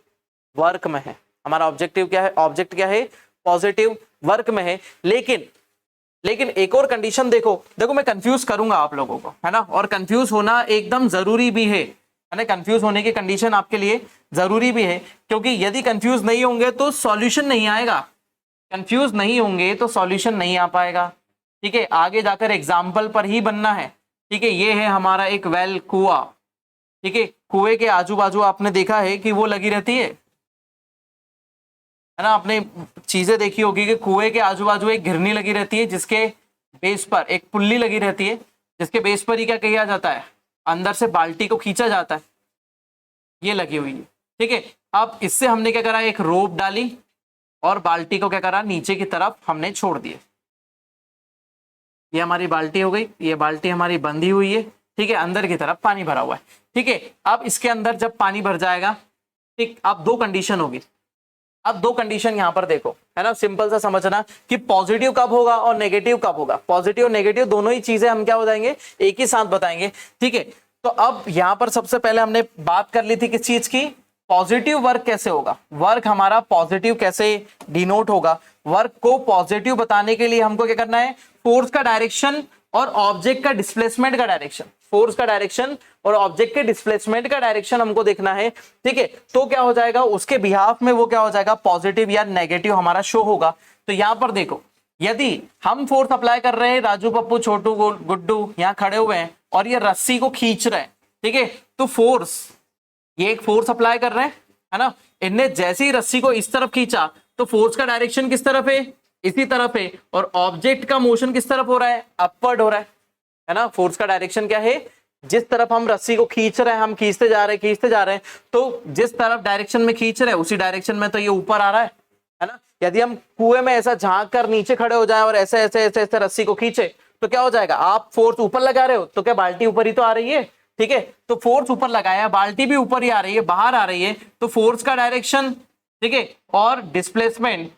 वर्क में है। हमारा ऑब्जेक्टिव क्या है, ऑब्जेक्ट क्या है, पॉजिटिव वर्क में है। लेकिन एक और कंडीशन देखो मैं कंफ्यूज करूंगा आप लोगों को, है ना, और कंफ्यूज होना एकदम जरूरी भी है ना, कंफ्यूज होने की कंडीशन आपके लिए जरूरी भी है, क्योंकि यदि कंफ्यूज नहीं होंगे तो सॉल्यूशन नहीं आएगा, कंफ्यूज नहीं होंगे तो सॉल्यूशन नहीं आ पाएगा। ठीक है, आगे जाकर एग्जाम्पल पर ही बनना है। ठीक है, ये है हमारा एक वेल, कुआं। ठीक है, कुएं के आजू बाजू आपने देखा है कि वो लगी रहती है है ना। आपने चीजें देखी होगी कि कुएं के आजू बाजू एक घिरनी लगी रहती है जिसके बेस पर एक पुल्ली लगी रहती है, जिसके बेस पर ही क्या किया जाता है, अंदर से बाल्टी को खींचा जाता है, ये लगी हुई है। ठीक है, अब इससे हमने क्या करा, एक रोप डाली और बाल्टी को क्या करा, नीचे की तरफ हमने छोड़ दिए। ये हमारी बाल्टी हो गई, ये बाल्टी हमारी बंधी हुई है। ठीक है, अंदर की तरफ पानी भरा हुआ है। ठीक है, अब इसके अंदर जब पानी भर जाएगा, ठीक, अब दो कंडीशन होगी। अब दो कंडीशन यहां पर देखो, है ना, सिंपल सा समझना कि पॉजिटिव कब होगा और नेगेटिव कब होगा। पॉजिटिव और नेगेटिव दोनों ही चीजें हम क्या हो जाएंगे, एक ही साथ बताएंगे। ठीक है, तो अब यहां पर सबसे पहले हमने बात कर ली थी किस चीज की, पॉजिटिव वर्क कैसे होगा, वर्क हमारा पॉजिटिव कैसे डिनोट होगा। वर्क को पॉजिटिव बताने के लिए हमको क्या करना है, फोर्स का डायरेक्शन और ऑब्जेक्ट का डिस्प्लेसमेंट का डायरेक्शन, फोर्स का डायरेक्शन और ऑब्जेक्ट के डिस्प्लेसमेंट का डायरेक्शन हमको देखना है। ठीक है, तो क्या हो जाएगा, उसके बिहाफ में वो क्या हो जाएगा, पॉजिटिव या नेगेटिव हमारा शो होगा। तो यहां पर देखो, यदि हम फोर्स अप्लाई कर रहे हैं, राजू पप्पू छोटू गुड्डू यहां खड़े हुए हैं और ये रस्सी को खींच रहे हैं, ठीक है, तो फोर्स, ये एक फोर्स अप्लाई कर रहे हैं, है ना, इनने जैसे ही रस्सी को इस तरफ खींचा तो फोर्स का डायरेक्शन किस तरफ है, इसी तरफ है, और ऑब्जेक्ट का मोशन किस तरफ हो रहा है, अपवर्ड हो रहा है ना। फोर्स का डायरेक्शन क्या है, जिस तरफ हम रस्सी को खींच रहे हैं, हम खींचते जा रहे हैं, तो जिस तरफ डायरेक्शन में खींच रहे हैं उसी डायरेक्शन में तो ये ऊपर आ रहा है ना। यदि हम कुएं में ऐसा झांक कर नीचे खड़े हो जाए और ऐसे ऐसे ऐसे ऐसे रस्सी को खींचे तो क्या हो जाएगा, आप फोर्स ऊपर लगा रहे हो तो क्या बाल्टी ऊपर ही तो आ रही है। ठीक है, तो फोर्स ऊपर लगाया, बाल्टी भी ऊपर ही आ रही है, बाहर आ रही है, तो फोर्स का डायरेक्शन, ठीक है, और डिस्प्लेसमेंट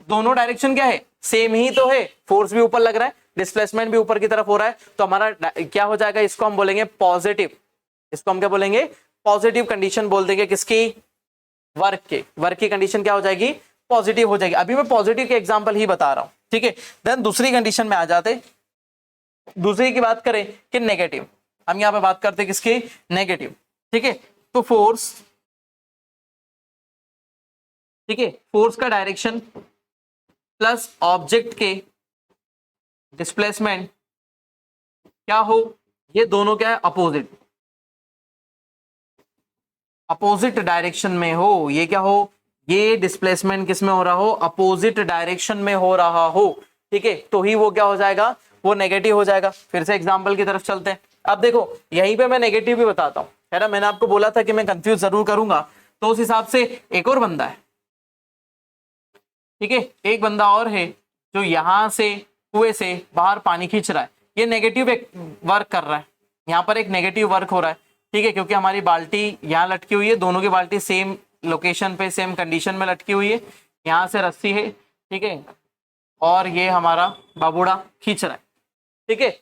दोनों डायरेक्शन क्या है, सेम ही तो है, फोर्स भी ऊपर लग रहा है, डिस्प्लेसमेंट भी ऊपर की तरफ हो रहा है, तो हमारा क्या हो जाएगा, इसको हम बोलेंगे पॉजिटिव, इसको हम क्या बोलेंगे, पॉजिटिव कंडीशन बोल देंगे किसकी, वर्क की कंडीशन क्या हो जाएगी, पॉजिटिव हो जाएगी। अभी मैं पॉजिटिव के एग्जांपल ही बता रहा हूं। ठीक है, देन दूसरी कंडीशन में आ जाते, दूसरी की बात करें कि नेगेटिव, हम यहां पे बात करते किसकी, नेगेटिव। ठीक है, तो फोर्स, ठीक है, फोर्स का डायरेक्शन प्लस ऑब्जेक्ट के डिस्प्लेसमेंट क्या हो, ये दोनों क्या है, अपोजिट डायरेक्शन में हो। ये क्या हो, ये डिस्प्लेसमेंट किस में हो रहा हो, अपोजिट डायरेक्शन में हो रहा हो। ठीक है, तो ही वो क्या हो जाएगा, वो नेगेटिव हो जाएगा। फिर से एग्जांपल की तरफ चलते हैं। अब देखो यहीं पे मैं नेगेटिव भी बताता हूं, है ना, मैंने आपको बोला था कि मैं कंफ्यूज जरूर करूंगा, तो उस हिसाब से एक और बंदा है, ठीक है, एक बंदा और है जो यहां से कुएं से बाहर पानी खींच रहा है, ये नेगेटिव वर्क कर रहा है, यहाँ पर एक नेगेटिव वर्क हो रहा है। ठीक है, क्योंकि हमारी बाल्टी यहाँ लटकी हुई है, दोनों की बाल्टी सेम लोकेशन पे सेम कंडीशन में लटकी हुई है, यहाँ से रस्सी है, ठीक है, और ये हमारा बाबूड़ा खींच रहा है। ठीक है,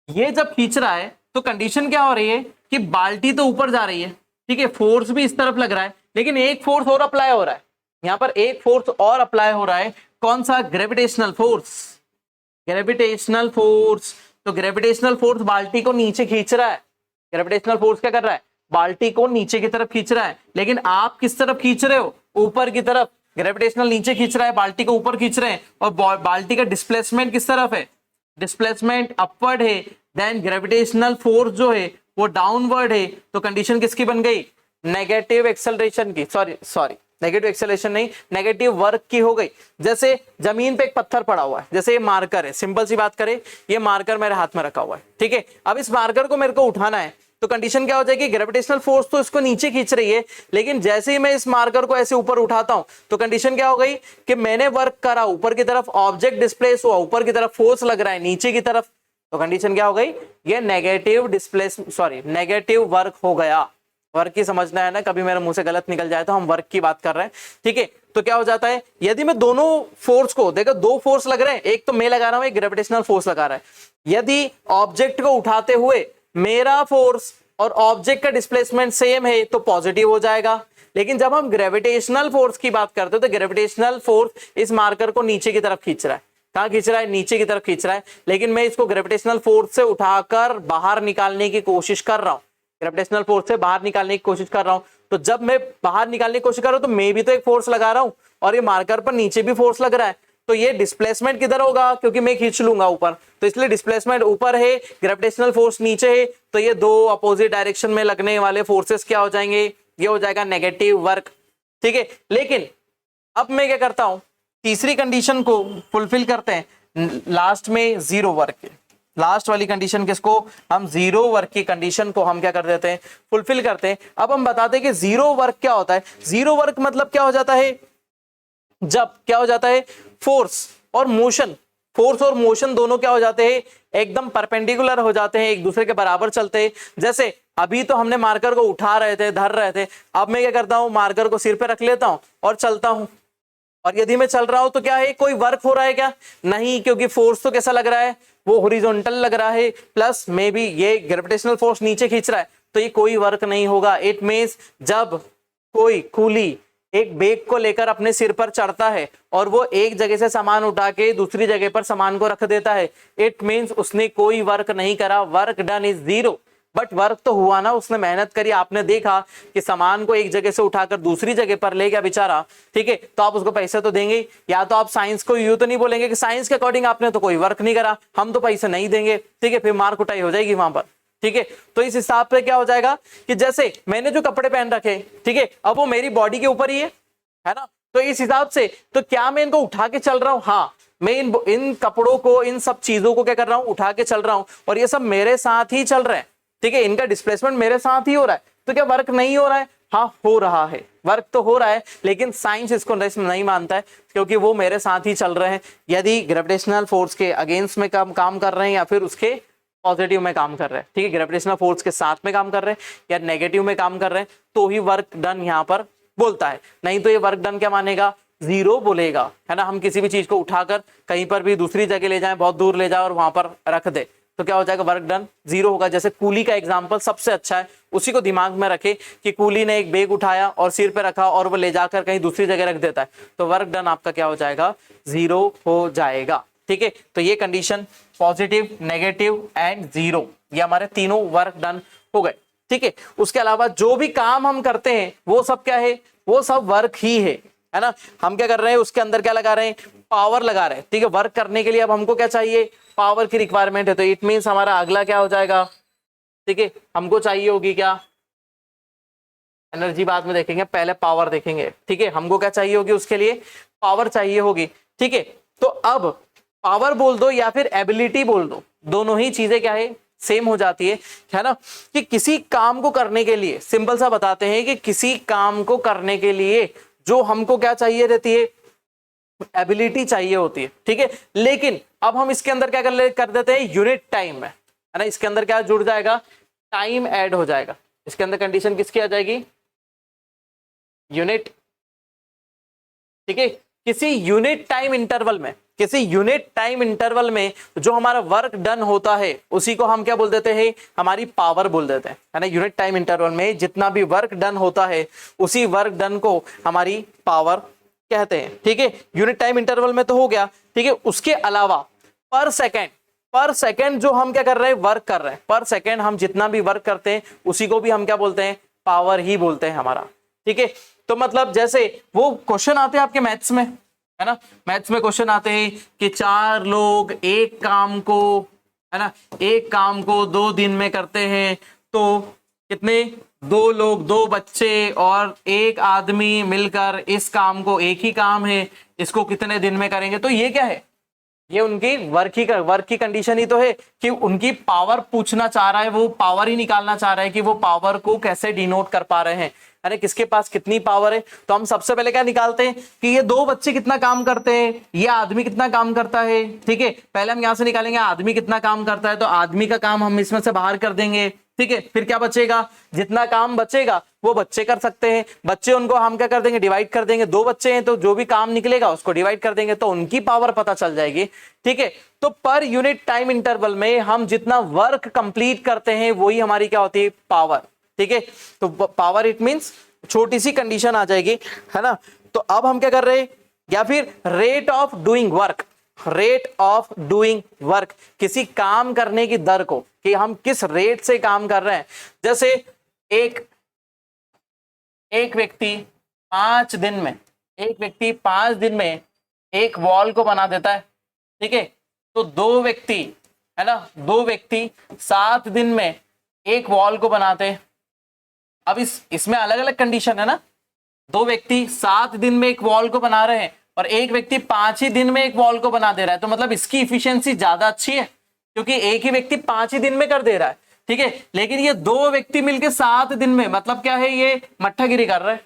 ये जब खींच रहा है तो कंडीशन क्या हो रही है कि बाल्टी तो ऊपर जा रही है, ठीक है, फोर्स भी इस तरफ लग रहा है, लेकिन एक फोर्स और अप्लाई हो रहा है, यहाँ पर एक फोर्स और अप्लाई हो रहा है, कौन सा, ग्रेविटेशनल फोर्स, ग्रेविटेशनल फोर्स। तो ग्रेविटेशनल फोर्स बाल्टी को नीचे खींच रहा है, ग्रेविटेशनल फोर्स क्या कर रहा है, बाल्टी को नीचे की तरफ खींच रहा है, लेकिन आप किस तरफ खींच रहे हो, ऊपर की तरफ। ग्रेविटेशनल नीचे खींच रहा है, बाल्टी को ऊपर खींच रहे हैं, और बाल्टी का डिस्प्लेसमेंट किस तरफ है, डिस्प्लेसमेंट अपवर्ड है, देन ग्रेविटेशनल फोर्स जो है वो डाउनवर्ड है, तो कंडीशन किसकी बन गई, नेगेटिव एक्सेलरेशन की, सॉरी नेगेटिव एक्सेलरेशन नहीं, नेगेटिव वर्क की हो गई। जैसे जमीन पे एक पत्थर पड़ा हुआ है, जैसे ये मार्कर है, सिंपल सी बात करें, ये मार्कर मेरे हाथ में रखा हुआ है, ठीक है, अब इस मार्कर को मेरे को उठाना है, तो कंडीशन क्या हो जाएगी, ग्रेविटेशनल फोर्स तो इसको नीचे खींच रही है, लेकिन जैसे ही मैं इस मार्कर को ऐसे ऊपर उठाता हूं तो कंडीशन क्या हो गई कि मैंने वर्क करा ऊपर की तरफ, ऑब्जेक्ट डिस्प्लेस हुआ ऊपर की तरफ, फोर्स लग रहा है नीचे की तरफ, तो कंडीशन क्या हो गई, ये नेगेटिव वर्क हो गया। वर्क की समझना है ना, कभी मेरे मुंह से गलत निकल जाए तो हम वर्क की बात कर रहे हैं, ठीक है। तो क्या हो जाता है, यदि मैं दोनों फोर्स को देखो, दो फोर्स लग रहे हैं, एक तो मैं लगा रहा हूं, एक ग्रेविटेशनल फोर्स लगा रहा है, यदि ऑब्जेक्ट को उठाते हुए मेरा फोर्स और ऑब्जेक्ट का डिस्प्लेसमेंट सेम है तो पॉजिटिव हो जाएगा, लेकिन जब हम ग्रेविटेशनल फोर्स की बात करते हैं तो ग्रेविटेशनल फोर्स इस मार्कर को नीचे की तरफ खींच रहा है, कहां खींच रहा है, नीचे की तरफ खींच रहा है, लेकिन मैं इसको ग्रेविटेशनल फोर्स से उठाकर बाहर निकालने की कोशिश कर रहा हूं, ग्रेविटेशनल फोर्स से बाहर निकालने की कोशिश कर रहा हूं, तो जब मैं बाहर निकालने की कोशिश कर रहा हूं तो मैं भी तो एक फोर्स लगा रहा हूं और ये मार्कर पर नीचे भी फोर्स लग रहा है, तो ये डिस्प्लेसमेंट किधर होगा, क्योंकि मैं खींच लूंगा ऊपर, तो इसलिए डिस्प्लेसमेंट ऊपर है, ग्रेविटेशनल फोर्स नीचे है, तो ये दो अपोजिट डायरेक्शन में लगने वाले फोर्सेस क्या हो जाएंगे, ये हो जाएगा नेगेटिव वर्क, ठीक है। लेकिन अब मैं क्या करता हूं, तीसरी कंडीशन को फुलफिल करते हैं, लास्ट में जीरो वर्क, लास्ट वाली कंडीशन किसको, हम जीरो वर्क की कंडीशन को हम क्या कर देते हैं, फुलफिल करते हैं। अब हम बताते हैं कि जीरो वर्क क्या होता है। जीरो वर्क मतलब क्या हो जाता है, जब क्या हो जाता है, फोर्स और मोशन, फोर्स और मोशन दोनों क्या हो जाते हैं, एकदम परपेंडिकुलर हो जाते हैं, एक दूसरे के बराबर चलते हैं। जैसे अभी तो हमने मार्कर को उठा रहे थे, धर रहे थे, अब मैं क्या करता हूं, मार्कर को सिर पे रख लेता हूं और चलता हूं। और यदि मैं चल रहा हूं तो क्या है, कोई वर्क हो रहा है क्या, नहीं, क्योंकि फोर्स तो कैसा लग रहा है, वो हॉरिजॉन्टल लग रहा है, प्लस मे बी ये ग्रेविटेशनल फोर्स नीचे खींच रहा है, तो ये कोई वर्क नहीं होगा। इट मींस जब कोई कूली एक बैग को लेकर अपने सिर पर चढ़ता है और वो एक जगह से सामान उठा के दूसरी जगह पर सामान को रख देता है, इट मींस उसने कोई वर्क नहीं करा, work done is zero. But work तो हुआ ना, उसने मेहनत करी, आपने देखा कि सामान को एक जगह से उठाकर दूसरी जगह पर ले गया बेचारा, ठीक है, तो आप उसको पैसे तो देंगे। या तो आप साइंस को यूं तो नहीं बोलेंगे कि साइंस के अकॉर्डिंग आपने तो कोई वर्क नहीं करा, हम तो पैसे नहीं देंगे, ठीक है, फिर मार कुटाई हो जाएगी वहां पर, ठीक है। तो इस हिसाब से क्या हो जाएगा कि जैसे मैंने जो कपड़े पहन रखे, ठीक है, अब वो मेरी बॉडी के ऊपर ही है ना, तो इस हिसाब से तो क्या मैं इनको उठा के चल रहा हूं, हाँ, मैं इन कपड़ों को, इन सब चीजों को क्या कर रहा हूं, उठा के चल रहा हूं, और ये सब मेरे साथ ही चल रहे हैं, ठीक है, इनका डिस्प्लेसमेंट मेरे साथ ही हो रहा है। तो क्या वर्क नहीं हो रहा है, हाँ हो रहा है, वर्क तो हो रहा है, लेकिन साइंस इसको नहीं मानता है, क्योंकि वो मेरे साथ ही चल रहे हैं। यदि ग्रेविटेशनल फोर्स के अगेंस्ट में काम कर रहे हैं या फिर उसके पॉजिटिव में काम कर रहे हैं, ठीक है, ग्रेविटेशनल फोर्स के साथ में काम कर रहे हैं या नेगेटिव में काम कर रहे हैं, तो ही वर्क डन यहाँ पर बोलता है, नहीं तो ये वर्क डन क्या मानेगा, जीरो बोलेगा, है ना। हम किसी भी चीज को उठाकर कहीं पर भी दूसरी जगह ले जाएं, बहुत दूर ले जाए और वहां पर रख दे, तो क्या हो जाएगा, वर्क डन जीरो होगा। जैसे कूली का एग्जांपल सबसे अच्छा है, उसी को दिमाग में रखे कि कूली ने एक बैग उठाया और सिर पे रखा और वो ले जाकर कहीं दूसरी जगह रख देता है, तो वर्क डन आपका क्या हो जाएगा, जीरो हो जाएगा, ठीक है। तो ये condition positive, negative and zero, ये हमारे तीनों वर्क डन हो गए, ठीक है। उसके अलावा जो भी काम हम करते हैं वो सब क्या है, वो सब वर्क ही है ना। हम क्या कर रहे हैं, उसके अंदर क्या लगा रहे हैं, पावर लगा रहे हैं, ठीक है। वर्क करने के लिए अब हमको क्या चाहिए, पावर की रिक्वायरमेंट है, तो इट मींस हमारा अगला क्या हो जाएगा, ठीक है, हमको चाहिए होगी क्या, एनर्जी बाद में देखेंगे, पहले पावर देखेंगे, ठीक है। हमको क्या चाहिए होगी, उसके लिए पावर चाहिए होगी, ठीक है। तो अब पावर बोल दो या फिर एबिलिटी बोल दो, दोनों ही चीजें क्या है, सेम हो जाती है ना। कि किसी काम को करने के लिए, सिंपल सा बताते हैं कि किसी काम को करने के लिए जो हमको क्या चाहिए रहती है, एबिलिटी चाहिए होती है, ठीक है। लेकिन अब हम इसके अंदर क्या कर देते हैं, यूनिट टाइम है ना, इसके अंदर क्या जुड़ जाएगा, टाइम ऐड हो जाएगा। इसके अंदर कंडीशन किसकी आ जाएगी, यूनिट, ठीक है। किसी यूनिट टाइम इंटरवल में, किसी यूनिट टाइम इंटरवल में जो हमारा वर्क डन होता है उसी को हम क्या बोल देते हैं, हमारी पावर बोल देते हैं, है ना। यूनिट टाइम इंटरवल में जितना भी वर्क डन होता है उसी वर्क डन को हमारी पावर कहते हैं, ठीक है। यूनिट टाइम इंटरवल में तो हो गया, ठीक है। उसके अलावा पर सेकेंड जो हम क्या कर रहे हैं, वर्क कर रहे हैं, पर सेकेंड हम जितना भी वर्क करते हैं उसी को भी हम क्या बोलते हैं, पावर ही बोलते हैं हमारा, ठीक है। तो मतलब जैसे वो क्वेश्चन आते हैं आपके मैथ्स में, है ना, मैथ्स में क्वेश्चन आते हैं कि 4 लोग एक काम को, है ना, एक काम को 2 दिन में करते हैं, तो कितने, 2 लोग, 2 बच्चे और 1 आदमी मिलकर इस काम को, एक ही काम है, इसको कितने दिन में करेंगे। तो ये क्या है, ये उनकी वर्क की कंडीशन ही तो है कि उनकी पावर पूछना चाह रहा है, वो पावर ही निकालना चाह रहा है कि वो पावर को कैसे डिनोट कर पा रहे हैं, अरे किसके पास कितनी पावर है। तो हम सबसे पहले क्या निकालते हैं कि ये 2 बच्चे कितना काम करते हैं, ये आदमी कितना काम करता है, ठीक है। पहले हम यहां से निकालेंगे आदमी कितना काम करता है, तो आदमी का काम हम इसमें से बाहर कर देंगे, ठीक है। फिर क्या बचेगा, जितना काम बचेगा वो बच्चे कर सकते हैं, बच्चे उनको हम क्या कर देंगे, डिवाइड कर देंगे, 2 बच्चे हैं तो जो भी काम निकलेगा उसको डिवाइड कर देंगे, तो उनकी पावर पता चल जाएगी, ठीक है। तो पर यूनिट टाइम इंटरवल में हम जितना वर्क कंप्लीट करते हैं वही हमारी क्या होती है, पावर, ठीक है। तो पावर इट मींस छोटी सी कंडीशन आ जाएगी, है ना। तो अब हम क्या कर रहे हैं, या फिर rate of doing work, rate of doing work, किसी काम करने की दर को, कि हम किस रेट से काम कर रहे हैं। जैसे एक व्यक्ति 5 दिन में, एक व्यक्ति 5 दिन में एक वॉल को बना देता है, ठीक है। तो 2 व्यक्ति, है ना, 2 व्यक्ति 7 दिन में एक वॉल को बनाते हैं। अब इसमें अलग अलग कंडीशन है ना, दो व्यक्ति 7 दिन में एक वॉल को बना रहे हैं और एक व्यक्ति 5 ही दिन में एक वॉल को बना दे रहा है, तो मतलब इसकी इफिशियंसी ज्यादा अच्छी है क्योंकि एक ही व्यक्ति 5 ही दिन में कर दे रहा है, ठीक है। लेकिन ये दो व्यक्ति मिलकर 7 दिन में, मतलब क्या है, ये मट्ठागिरी कर रहे हैं,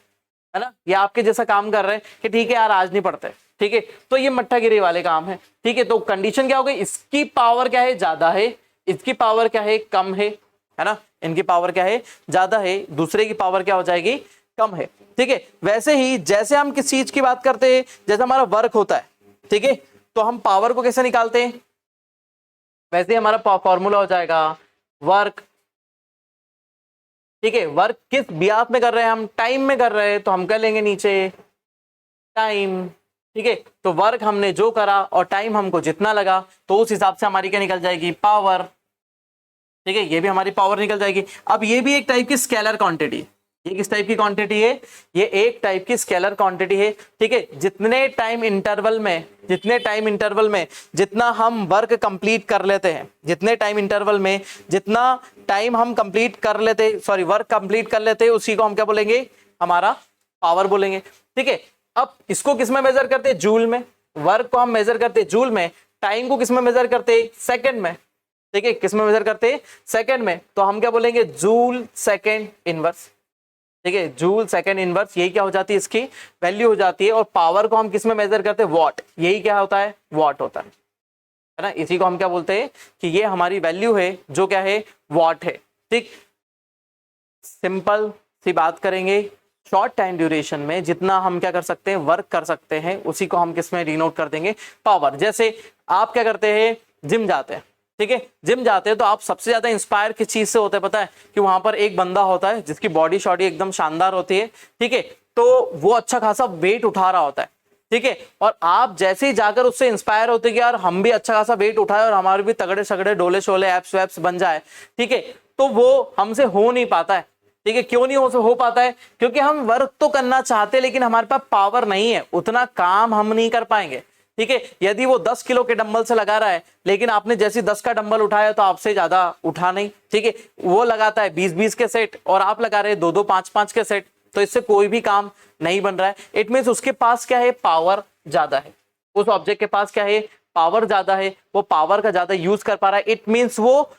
है ना, ये आपके जैसा काम कर रहे हैं कि ठीक है यार आज नहीं पढ़ते, ठीक है, तो ये मट्ठागिरी वाले काम है, ठीक है। तो कंडीशन क्या हो गई, इसकी पावर क्या है, ज्यादा है, इसकी पावर क्या है, कम है ना, इनकी पावर क्या है, ज्यादा है, दूसरे की पावर क्या हो जाएगी, कम है, ठीक है। वैसे ही जैसे हम किस चीज की बात करते हैं, जैसे हमारा वर्क होता है, ठीक है, तो हम पावर को कैसे निकालते हैं, वैसे हमारा फॉर्मूला हो जाएगा वर्क, ठीक है। वर्क किस ब्याज में कर रहे हैं हम, टाइम में कर रहे हैं, तो हम कर लेंगे नीचे टाइम, ठीक है। तो वर्क हमने जो करा और टाइम हमको जितना लगा, तो उस हिसाब से हमारी क्या निकल जाएगी, पावर, ठीक है, ये भी हमारी पावर निकल जाएगी। अब ये भी एक टाइप की स्केलर क्वांटिटी, ये किस टाइप की क्वांटिटी है, ये एक टाइप की स्केलर क्वांटिटी है, ठीक है। जितने टाइम इंटरवल में जितना हम वर्क कंप्लीट कर लेते हैं, जितने टाइम इंटरवल में जितना टाइम हम कंप्लीट कर लेते, सॉरी वर्क कंप्लीट कर लेते हैं, उसी को हम क्या बोलेंगे, हमारा पावर बोलेंगे, ठीक है। अब इसको किस में मेजर करते हैं, जूल में, वर्क को हम मेजर करते हैं जूल में, टाइम को किस में मेजर करते हैं, सेकंड में, ठीक है, किस में मेजर करते हैं, सेकंड में, तो हम क्या बोलेंगे, जूल सेकंड इनवर्स, ठीक है, जूल सेकंड इनवर्स, यही क्या हो जाती है, इसकी वैल्यू हो जाती है। और पावर को हम किस में मेजर करते हैं, वॉट, यही क्या होता है, वॉट होता है ना, इसी को हम क्या बोलते हैं कि ये हमारी वैल्यू है, जो क्या है, वॉट है, ठीक। सिंपल सी बात करेंगे, शॉर्ट टाइम ड्यूरेशन में जितना हम क्या कर सकते हैं, वर्क कर सकते हैं, उसी को हम किस में डिनोट कर देंगे, पावर। जैसे आप क्या करते हैं, जिम जाते हैं, ठीक है, जिम जाते हैं तो आप सबसे ज्यादा इंस्पायर किस चीज से होते हैं पता है, कि वहां पर एक बंदा होता है जिसकी बॉडी शॉडी एकदम शानदार होती है, ठीक है, तो वो अच्छा खासा वेट उठा रहा होता है, ठीक है, और आप जैसे ही जाकर उससे इंस्पायर होते कि यार हम भी अच्छा खासा वेट उठाए और हमारे भी तगड़े सगड़े डोले शोले एप्स वैप्स बन जाए, ठीक है, तो वो हमसे हो नहीं पाता है, ठीक है। क्यों नहीं हो पाता है, क्योंकि हम वर्क तो करना चाहते हैं लेकिन हमारे पास पावर नहीं है, उतना काम हम नहीं कर पाएंगे, ठीक है। यदि वो 10 किलो के डंबल से लगा रहा है, लेकिन आपने जैसे 10 का डंबल उठाया तो आपसे ज्यादा उठा नहीं, ठीक है, वो लगाता है 20-20 के सेट और आप लगा रहे हैं 2-2, 5-5 के सेट, तो इससे कोई भी काम नहीं बन रहा है। इट मीन्स उसके पास क्या है, पावर ज्यादा है, उस ऑब्जेक्ट के पास क्या है, पावर ज्यादा है, वो पावर का ज्यादा यूज कर पा रहा है। इट मीन्स वो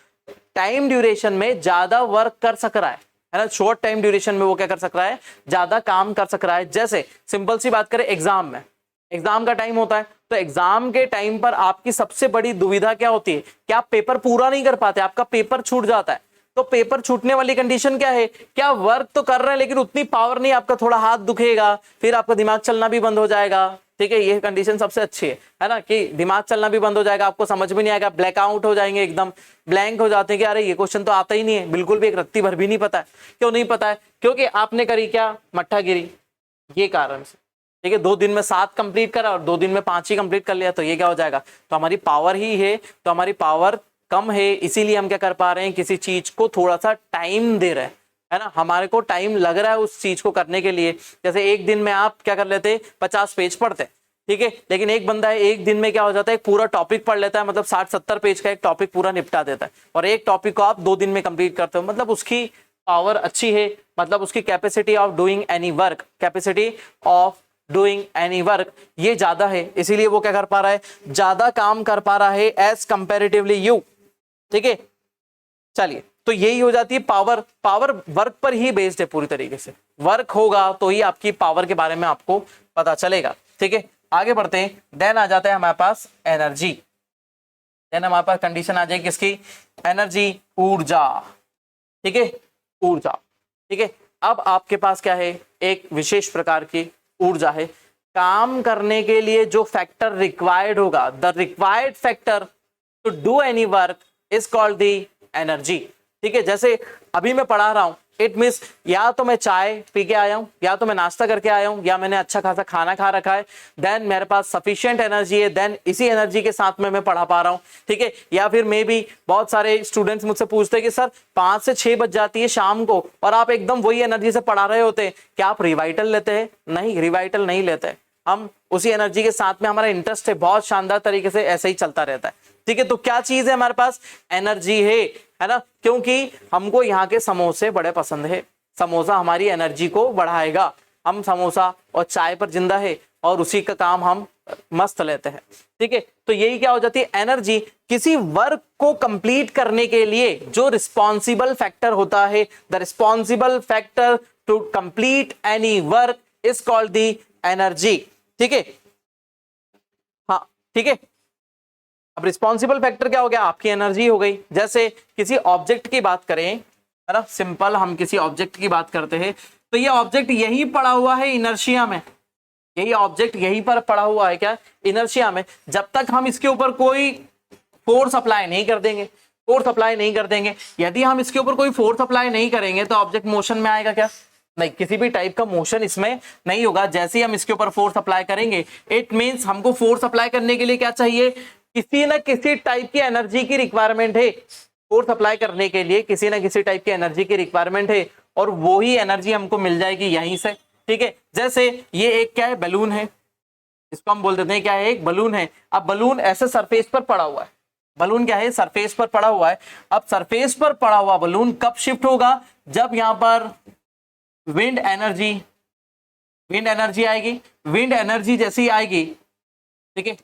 टाइम ड्यूरेशन में ज्यादा वर्क कर सक रहा है ना, शॉर्ट टाइम ड्यूरेशन में वो क्या कर सक रहा है, ज्यादा काम कर सक रहा है। जैसे सिंपल सी बात करें, एग्जाम में, एग्जाम का टाइम होता है, तो एग्जाम के टाइम पर आपकी सबसे बड़ी दुविधा क्या होती है कि आप पेपर पूरा नहीं कर पाते, आपका पेपर छूट जाता है। तो पेपर छूटने वाली कंडीशन क्या है, क्या वर्क तो कर रहे हैं लेकिन उतनी पावर नहीं, आपका थोड़ा हाथ दुखेगा, फिर आपका दिमाग चलना भी बंद हो जाएगा, ठीक है। ये कंडीशन सबसे अच्छी है ना, कि दिमाग चलना भी बंद हो जाएगा, आपको समझ में नहीं आएगा, ब्लैकआउट हो जाएंगे, एकदम ब्लैंक हो जाते हैं कि अरे ये क्वेश्चन तो आता ही नहीं है, बिल्कुल भी एक रत्ती भर भी नहीं पता है। क्यों नहीं पता है, क्योंकि आपने करी क्या, मट्ठागिरी, ये कारण से, ठीक है। 2 दिन में 7 कंप्लीट करा और 2 दिन में 5 ही कंप्लीट कर लिया, तो ये क्या हो जाएगा, तो हमारी पावर ही है, तो हमारी पावर कम है, इसीलिए हम क्या कर पा रहे हैं, किसी चीज को थोड़ा सा टाइम दे रहे हैं, है ना, हमारे को टाइम लग रहा है उस चीज को करने के लिए। जैसे एक दिन में आप क्या कर लेते, 50 पेज पढ़ते, ठीक है, लेकिन एक बंदा है एक दिन में क्या हो जाता है, पूरा टॉपिक पढ़ लेता है, मतलब 60-70 पेज का एक टॉपिक पूरा निपटा देता है, और एक टॉपिक को आप 2 दिन में कंप्लीट करते हो, मतलब उसकी पावर अच्छी है, मतलब उसकी capacity of doing any work, capacity of doing any work ये ज्यादा है, इसीलिए वो क्या कर पा रहा है, ज्यादा काम कर पा रहा है एज कंपेरेटिवली यू, ठीक है। चलिए, तो यही हो जाती है पावर। पावर वर्क पर ही बेस्ड है पूरी तरीके से, वर्क होगा तो ही आपकी पावर के बारे में आपको पता चलेगा, ठीक है। आगे बढ़ते हैं, देन आ जाता है हमारे पास एनर्जी, देन हमारे पास कंडीशन आ जाएगी किसकी, एनर्जी, ऊर्जा, ठीक है, ऊर्जा, ठीक है। अब आपके पास क्या है, एक विशेष प्रकार की ऊर्जा है, काम करने के लिए जो फैक्टर रिक्वायर्ड होगा, the required factor to do any work is called the energy, ठीक है। जैसे अभी मैं पढ़ा रहा हूं, इट मीन्स या तो मैं चाय पी के आया हूं, या तो मैं नाश्ता करके आया हूं, या मैंने अच्छा खासा खाना खा रखा है, देन मेरे पास सफिशिएंट एनर्जी है, देन इसी एनर्जी के साथ में मैं पढ़ा पा रहा हूं, ठीक है। या फिर मे भी बहुत सारे स्टूडेंट्स मुझसे पूछते हैं कि सर 5 से 6 बज जाती है शाम को और आप एकदम वही एनर्जी से पढ़ा रहे होते हैं, क्या आप रिवाइटल लेते हैं? नहीं, रिवाइटल नहीं लेते, हम उसी एनर्जी के साथ में, हमारा इंटरेस्ट है बहुत शानदार तरीके से ऐसे ही चलता रहता है, ठीक है। तो क्या चीज है हमारे पास, एनर्जी है ना, क्योंकि हमको यहाँ के समोसे बड़े पसंद है, समोसा हमारी एनर्जी को बढ़ाएगा, हम समोसा और चाय पर जिंदा है और उसी का काम हम मस्त लेते हैं। ठीक है, तो यही क्या हो जाती है, एनर्जी किसी वर्क को कंप्लीट करने के लिए जो रिस्पॉन्सिबल फैक्टर होता है, the responsible factor to complete any work is called the energy. ठीक है, हाँ ठीक है। अब रिस्पॉन्सिबल फैक्टर क्या हो गया, आपकी एनर्जी हो गई। जैसे किसी ऑब्जेक्ट की बात करें, है ना, सिंपल हम किसी ऑब्जेक्ट की बात करते हैं, तो ये ऑब्जेक्ट यही पड़ा हुआ है इनर्शिया में, यही ऑब्जेक्ट यहीं पर पड़ा हुआ है क्या, इनर्शिया में। जब तक हम इसके ऊपर कोई फोर्स अप्लाई नहीं कर देंगे, फोर्स अप्लाई नहीं कर देंगे, यदि हम इसके ऊपर कोई फोर्स अप्लाई नहीं करेंगे तो ऑब्जेक्ट मोशन में आएगा क्या, नहीं, किसी भी टाइप का मोशन इसमें नहीं होगा। जैसे ही हम इसके ऊपर फोर्स अप्लाई करेंगे, इट मींस हमको फोर्स अप्लाई करने के लिए क्या चाहिए, किसी ना किसी टाइप की एनर्जी की रिक्वायरमेंट है। फोर्स अप्लाई करने के लिए किसी ना किसी टाइप की एनर्जी की रिक्वायरमेंट है, और वो ही एनर्जी हमको मिल जाएगी यहीं से। ठीक है, जैसे ये एक क्या है, बलून है, इसको हम बोल देते हैं क्या है, एक बलून है। अब बलून ऐसे सरफेस पर पड़ा हुआ है, बलून क्या है, सरफेस पर पड़ा हुआ है। अब सरफेस पर पड़ा हुआ बलून कब शिफ्ट होगा, जब यहां पर विंड एनर्जी आएगी। विंड एनर्जी जैसी आएगी, ठीक है,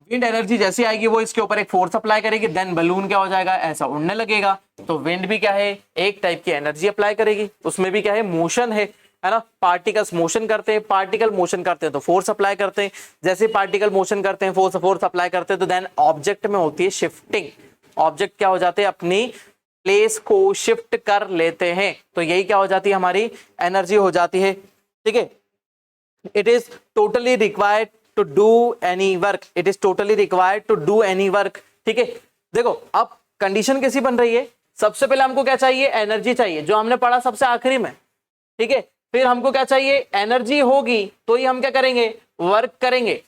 विंड एनर्जी जैसी आएगी, वो इसके ऊपर एक फोर्स अप्लाई करेगी, देन बलून क्या हो जाएगा, ऐसा उड़ने लगेगा। तो विंड भी क्या है, एक टाइप की एनर्जी अप्लाई करेगी, उसमें भी क्या है, मोशन है ना। पार्टिकल्स मोशन करते हैं, पार्टिकल मोशन करते हैं तो फोर्स अप्लाई करते हैं, जैसे पार्टिकल मोशन करते हैं, फोर्स अप्लाई करते हैं, तो देन ऑब्जेक्ट में होती है शिफ्टिंग। ऑब्जेक्ट क्या हो जाते हैं, अपनी प्लेस को शिफ्ट कर लेते हैं। तो यही क्या हो जाती है, हमारी एनर्जी हो जाती है। ठीक है, it is totally required to do any work, it is totally required to do any work. ठीक है, देखो अब कंडीशन कैसी बन रही है, सबसे पहले हमको क्या चाहिए, एनर्जी चाहिए, जो हमने पढ़ा सबसे आखिरी में। ठीक है, फिर हमको क्या चाहिए, एनर्जी होगी तो ही हम क्या करेंगे, वर्क करेंगे।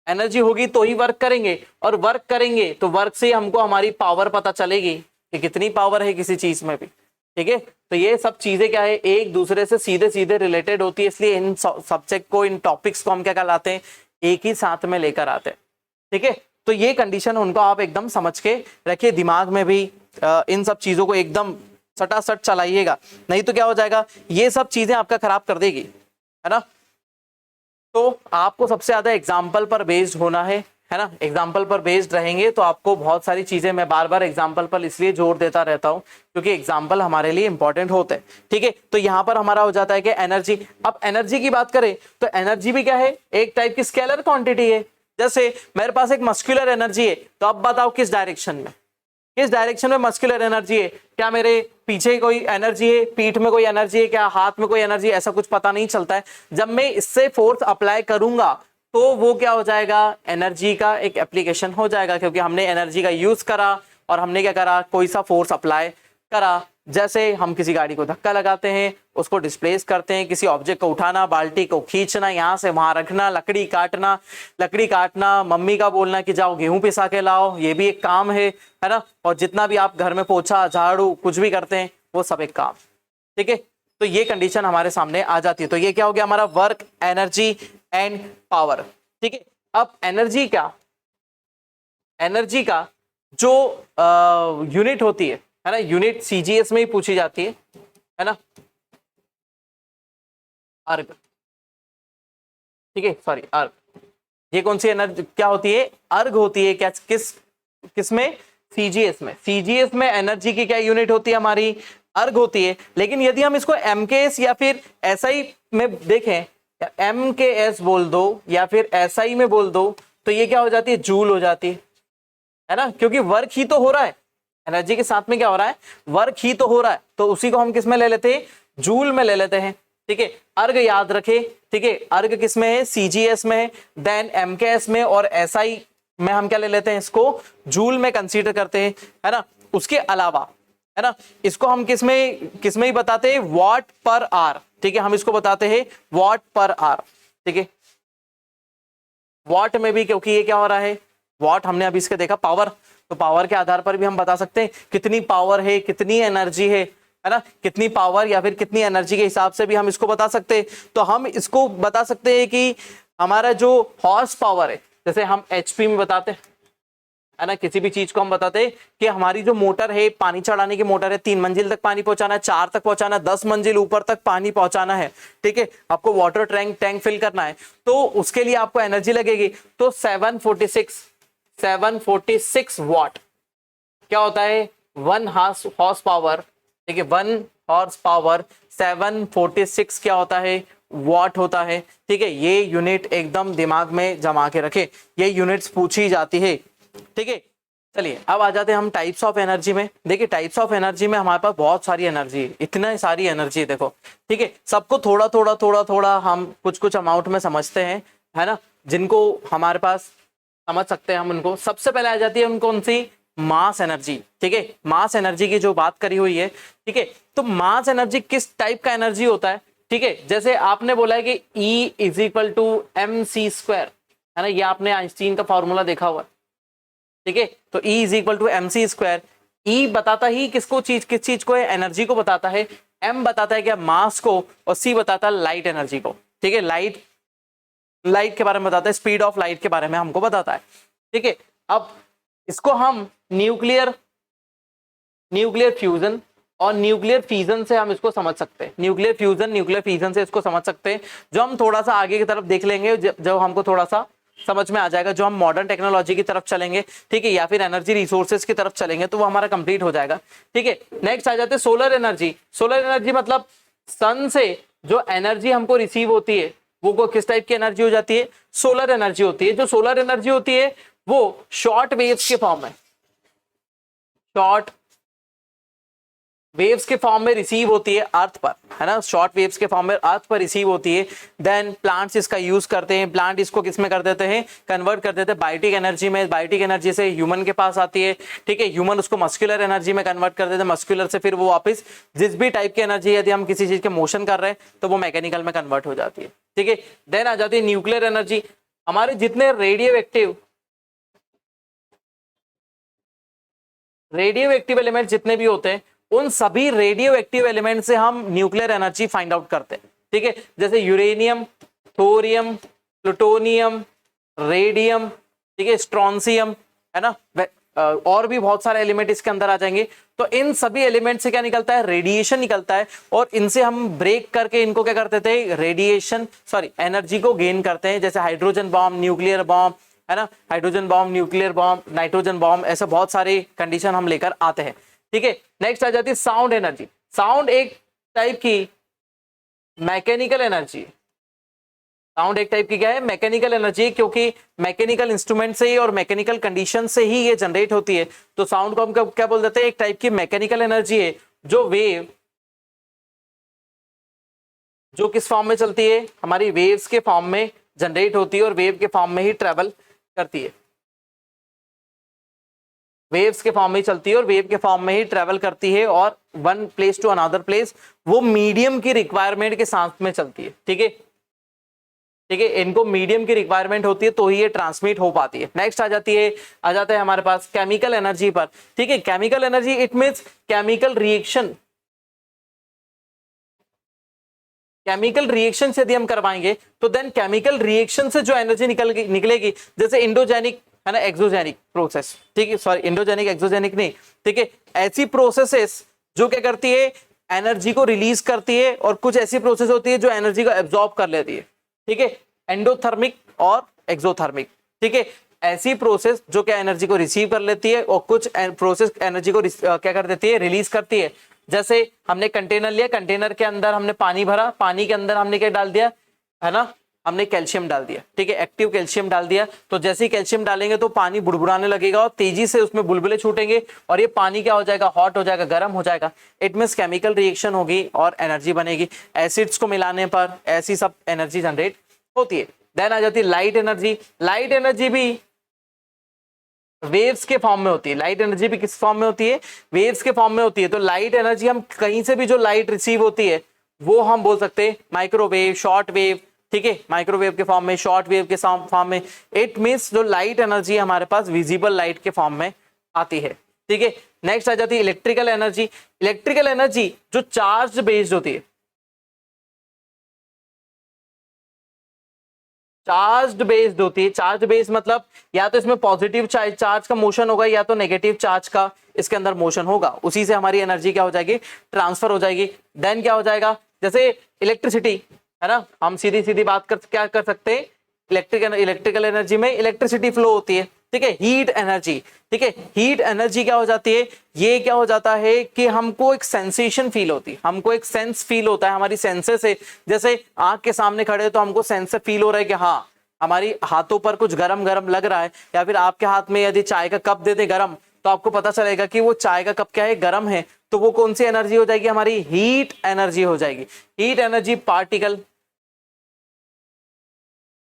एनर्जी होगी तो ही वर्क करेंगे, और वर्क करेंगे तो वर्क से हमको हमारी पावर पता चलेगी कि कितनी पावर है किसी चीज में भी। ठीक है, तो ये सब चीजें क्या है, एक दूसरे से सीधे सीधे रिलेटेड होती है, इसलिए इन सब्जेक्ट को, इन टॉपिक्स को हम क्या कहलाते हैं, एक ही साथ में लेकर आते हैं। ठीक है, तो ये कंडीशन उनको आप एकदम समझ के रखिए, दिमाग में भी इन सब चीजों को एकदम सटासट चलाइएगा, नहीं तो क्या हो जाएगा, ये सब चीजें आपका खराब कर देगी, है ना। तो आपको सबसे ज्यादा एग्जाम्पल पर बेस्ड होना है ना, एग्जाम्पल पर बेस्ड रहेंगे तो आपको बहुत सारी चीजें, मैं बार बार एग्जाम्पल पर इसलिए जोर देता रहता हूं क्योंकि एग्जाम्पल हमारे लिए इंपॉर्टेंट होते हैं। ठीक है, तो यहां पर हमारा हो जाता है कि एनर्जी। अब एनर्जी की बात करें तो एनर्जी भी क्या है, एक टाइप की स्केलर क्वांटिटी है। जैसे मेरे पास एक मस्कुलर एनर्जी है, तो अब बताओ किस डायरेक्शन में, किस डायरेक्शन में मस्कुलर एनर्जी है, क्या मेरे पीछे कोई एनर्जी है, पीठ में कोई एनर्जी है, क्या हाथ में कोई एनर्जी है, ऐसा कुछ पता नहीं चलता है। जब मैं इससे फोर्स अप्लाई करूंगा तो वो क्या हो जाएगा, एनर्जी का एक एप्लीकेशन हो जाएगा, क्योंकि हमने एनर्जी का यूज करा और हमने क्या करा, कोई सा फोर्स अप्लाई करा। जैसे हम किसी गाड़ी को धक्का लगाते हैं, उसको डिस्प्लेस करते हैं, किसी ऑब्जेक्ट को उठाना, बाल्टी को खींचना, यहाँ से वहां रखना, लकड़ी काटना, मम्मी का बोलना कि जाओ गेहूं पिसा के लाओ, ये भी एक काम है ना। और जितना भी आप घर में पोछा झाड़ू कुछ भी करते हैं, वो सब एक काम। ठीक है, तो ये कंडीशन हमारे सामने आ जाती है। तो ये क्या हो गया हमारा, वर्क, एनर्जी एंड पावर। ठीक है, अब एनर्जी का जो यूनिट होती है ना, यूनिट सीजीएस में ही पूछी जाती है ना, अर्ग। ठीक है, सॉरी, अर्ग। ये कौन सी एनर्जी क्या होती है, अर्ग होती है। क्या किस में, सीजीएस में। सीजीएस में एनर्जी की क्या यूनिट होती है हमारी, अर्ग होती है। लेकिन यदि हम इसको एमकेएस या फिर एसआई में देखें, एमकेएस बोल दो या फिर एसआई में बोल दो, तो ये क्या हो जाती है, जूल हो जाती है ना, क्योंकि वर्क ही तो हो रहा है, एनर्जी के साथ में क्या हो रहा है, वर्क ही तो हो रहा है। तो उसी को हम किस में ले लेते हैं, जूल में ले लेते हैं। ठीक है, अर्ग याद रखे। ठीक है, अर्ग किस में है, सीजीएस में है, देन एमकेएस में और एसआई में हम क्या ले लेते हैं, इसको जूल में कंसीडर करते हैं, है ना। उसके अलावा है ना, इसको हम किसमें ही बताते हैं, वॉट पर आवर। ठीक है, हम इसको बताते हैं वॉट पर आवर। ठीक है, वॉट में भी, क्योंकि ये क्या हो रहा है, वॉट हमने अभी इसके देखा पावर, तो पावर के आधार पर भी हम बता सकते हैं कितनी पावर है, कितनी एनर्जी है ना, कितनी पावर या फिर कितनी एनर्जी के हिसाब से भी हम इसको बता सकते हैं। तो हम इसको बता सकते हैं कि हमारा जो हॉर्स पावर है, जैसे हम एचपी में बताते हैं, है ना, किसी भी चीज को हम बताते हैं कि हमारी जो मोटर है, पानी चढ़ाने की मोटर है, 3 मंजिल तक पानी पहुंचाना है, 4 तक पहुंचाना है, 10 मंजिल ऊपर तक पानी पहुंचाना है, ठीक है, आपको वाटर टैंक फिल करना है, तो उसके लिए आपको एनर्जी लगेगी। तो 746 वॉट क्या होता है, 1 हॉर्स पावर, ठीक है, 1 हॉर्स पावर 746 क्या होता है, वॉट होता है, ठीक है। ये यूनिट एकदम दिमाग में जमा के रखे, ये यूनिट्स पूछी जाती है, ठीक है। चलिए अब आ जाते हैं हम टाइप्स ऑफ एनर्जी में। देखिए टाइप्स ऑफ एनर्जी में हमारे पास बहुत सारी एनर्जी है, इतना सारी एनर्जी है, देखो, ठीक है। सबको थोड़ा थोड़ा थोड़ा थोड़ा हम कुछ कुछ अमाउंट में समझते हैं, है ना, जिनको हमारे पास समझ सकते हैं हम उनको। सबसे पहले आ जाती है उनको कौन सी, मास एनर्जी, ठीक है। मास एनर्जी की जो बात करी हुई है, ठीक है, तो मास एनर्जी किस टाइप का एनर्जी होता है, ठीक है। जैसे आपने बोला है कि E is equal to mc², है ना, ये आपने आइंस्टीन का फॉर्मूला देखा हुआ, ठीक है। तो E is equal to mc², E बताता ही किसको, किस चीज को है, एनर्जी को बताता है, M बताता है क्या, मास को, और C बताता है लाइट एनर्जी को, ठीक है। लाइट के बारे में बताता है, स्पीड ऑफ लाइट के बारे में हमको बताता है, ठीक है। अब इसको हम न्यूक्लियर फ्यूजन और न्यूक्लियर फिजन से हम इसको समझ सकते हैं, न्यूक्लियर फ्यूजन न्यूक्लियर फिजन से इसको समझ सकते हैं, जो हम थोड़ा सा आगे की तरफ देख लेंगे, जब हमको थोड़ा सा समझ में आ जाएगा, जो हम मॉडर्न टेक्नोलॉजी की तरफ चलेंगे, ठीक है, या फिर एनर्जी रिसोर्सेज की तरफ चलेंगे, तो वो हमारा कंप्लीट हो जाएगा, ठीक है। नेक्स्ट आ जाते हैं सोलर एनर्जी। सोलर एनर्जी मतलब सन से जो एनर्जी हमको रिसीव होती है, वो किस टाइप की एनर्जी हो जाती है, सोलर एनर्जी होती है। जो सोलर एनर्जी होती है वो शॉर्ट वेव्स के फॉर्म में, शॉर्ट वेव्स के फॉर्म में रिसीव होती है अर्थ पर, है ना, शॉर्ट वेव्स के फॉर्म में अर्थ पर रिसीव होती है। देन प्लांट्स इसका यूज करते हैं, प्लांट इसको किस में कर देते हैं, कन्वर्ट कर देते हैं बायोटिक एनर्जी में, बायोटिक एनर्जी से ह्यूमन के पास आती है, ठीक है। ह्यूमन उसको मस्कुलर एनर्जी में कन्वर्ट कर देते हैं, मस्कुलर से फिर वो वापस जिस भी टाइप की एनर्जी, यदि हम किसी चीज के मोशन कर रहे हैं तो वो मैकेनिकल में कन्वर्ट हो जाती है, ठीक है। देन आ जाती है न्यूक्लियर एनर्जी। हमारे जितने रेडियो एक्टिव एलिमेंट जितने भी होते हैं, उन सभी रेडियो एक्टिव एलिमेंट से हम न्यूक्लियर एनर्जी फाइंड आउट करते हैं, ठीक है। जैसे यूरेनियम, थोरियम, प्लूटोनियम, रेडियम, ठीक है, स्ट्रॉन्सियम, है ना, और भी बहुत सारे एलिमेंट इसके अंदर आ जाएंगे। तो इन सभी एलिमेंट से क्या निकलता है, रेडिएशन निकलता है, और इनसे हम ब्रेक करके इनको क्या करते थे, एनर्जी को गेन करते हैं। जैसे हाइड्रोजन बॉम्ब, न्यूक्लियर बॉम्ब, है ना, hydrogen bomb, nuclear bomb, nitrogen bomb, ऐसे बहुत सारे कंडीशन हम लेकर आते हैं, ठीक है। नेक्स्ट आ जाती है साउंड एनर्जी। साउंड एक टाइप की मैकेनिकल एनर्जी, साउंड एक टाइप की क्या है, मैकेनिकल एनर्जी, क्योंकि मैकेनिकल इंस्ट्रूमेंट से ही और मैकेनिकल कंडीशन से ही ये जनरेट होती है। तो साउंड को हम क्या बोल देते हैं, एक टाइप की मैकेनिकल एनर्जी है, जो वेव, जो किस फॉर्म में चलती है, हमारी वेव्स के फॉर्म में जनरेट होती है और वेव के फॉर्म में ही ट्रेवल करती है, वेव्स के फॉर्म में चलती है और वेव के फॉर्म में ही ट्रेवल करती है, और one place to another place वो मीडियम की रिक्वायरमेंट के साथ में चलती है, ठीक है, ठीक है। इनको मीडियम की रिक्वायरमेंट होती है तो ही ये ट्रांसमिट हो पाती है। नेक्स्ट आ जाता है हमारे पास केमिकल एनर्जी पर, ठीक है। Chemical energy it means chemical reaction, chemical reaction से यदि हम करवाएंगे तो देन केमिकल रिएक्शन से जो एनर्जी निकलेगी, जैसे इंडोजेनिक, है ना, एक्सोजेनिक प्रोसेस, ठीक है, सॉरी इंडोजेनिक एक्सोजेनिक नहीं, ठीक है, ऐसी प्रोसेसेस जो क्या करती है, एनर्जी को रिलीज करती है, और कुछ ऐसी प्रोसेस होती है जो एनर्जी को एब्जॉर्ब कर लेती है, ठीक है, एंडोथर्मिक और एक्सोथर्मिक, ठीक है। ऐसी प्रोसेस जो क्या एनर्जी को रिसीव कर लेती है, और कुछ प्रोसेस एनर्जी को क्या कर देती है, रिलीज करती है। जैसे हमने कंटेनर लिया, कंटेनर के अंदर हमने पानी भरा, पानी के अंदर हमने क्या डाल दिया, है ना, हमने कैल्शियम डाल दिया, ठीक है, एक्टिव कैल्शियम डाल दिया। तो जैसे ही कैल्शियम डालेंगे तो पानी बुड़बुड़ाने लगेगा और तेजी से उसमें बुलबुले छूटेंगे, और ये पानी क्या हो जाएगा, हॉट हो जाएगा, गर्म हो जाएगा। इट मींस केमिकल रिएक्शन होगी और एनर्जी बनेगी। एसिड्स को मिलाने पर ऐसी सब एनर्जी जनरेट होती है। देन आ जाती है लाइट एनर्जी। लाइट एनर्जी भी वेव्स के फॉर्म में होती है। लाइट एनर्जी भी किस फॉर्म में होती है, वेव्स के फॉर्म में होती है। तो लाइट एनर्जी हम कहीं से भी जो लाइट रिसीव होती है वो हम बोल सकते हैं माइक्रोवेव, शॉर्ट वेव, ठीक है, माइक्रोवेव के फॉर्म में, शॉर्ट वेव के फॉर्म में। इट मींस जो लाइट एनर्जी हमारे पास विजिबल लाइट के फॉर्म में आती है, ठीक है। नेक्स्ट आ जाती है इलेक्ट्रिकल एनर्जी। इलेक्ट्रिकल एनर्जी जो चार्ज बेस्ड होती है, चार्ज बेस्ड होती है। चार्ज बेस्ड मतलब या तो इसमें पॉजिटिव चार्ज का मोशन होगा या तो नेगेटिव चार्ज का इसके अंदर मोशन होगा, उसी से हमारी एनर्जी क्या हो जाएगी, ट्रांसफर हो जाएगी। देन क्या हो जाएगा, जैसे इलेक्ट्रिसिटी है ना, हम सीधी सीधी बात कर क्या कर सकते हैं, इलेक्ट्रिकल एनर्जी में इलेक्ट्रिसिटी फ्लो होती है, ठीक है, हीट एनर्जी, ठीक है, हीट एनर्जी क्या हो जाती है, ये क्या हो जाता है कि हमको एक सेंसेशन फील होती है, हमको एक सेंस फील होता है हमारी सेंसेस से। जैसे आंख के सामने खड़े तो हमको सेंस से फील हो रहा है कि हाँ हमारी हाथों पर कुछ गरम गरम लग रहा है, या फिर आपके हाथ में यदि चाय का कप दे दे गरम, तो आपको पता चलेगा कि वो चाय का कप क्या है, गरम है। तो वो कौन सी एनर्जी हो जाएगी, हमारी हीट एनर्जी हो जाएगी। हीट एनर्जी पार्टिकल,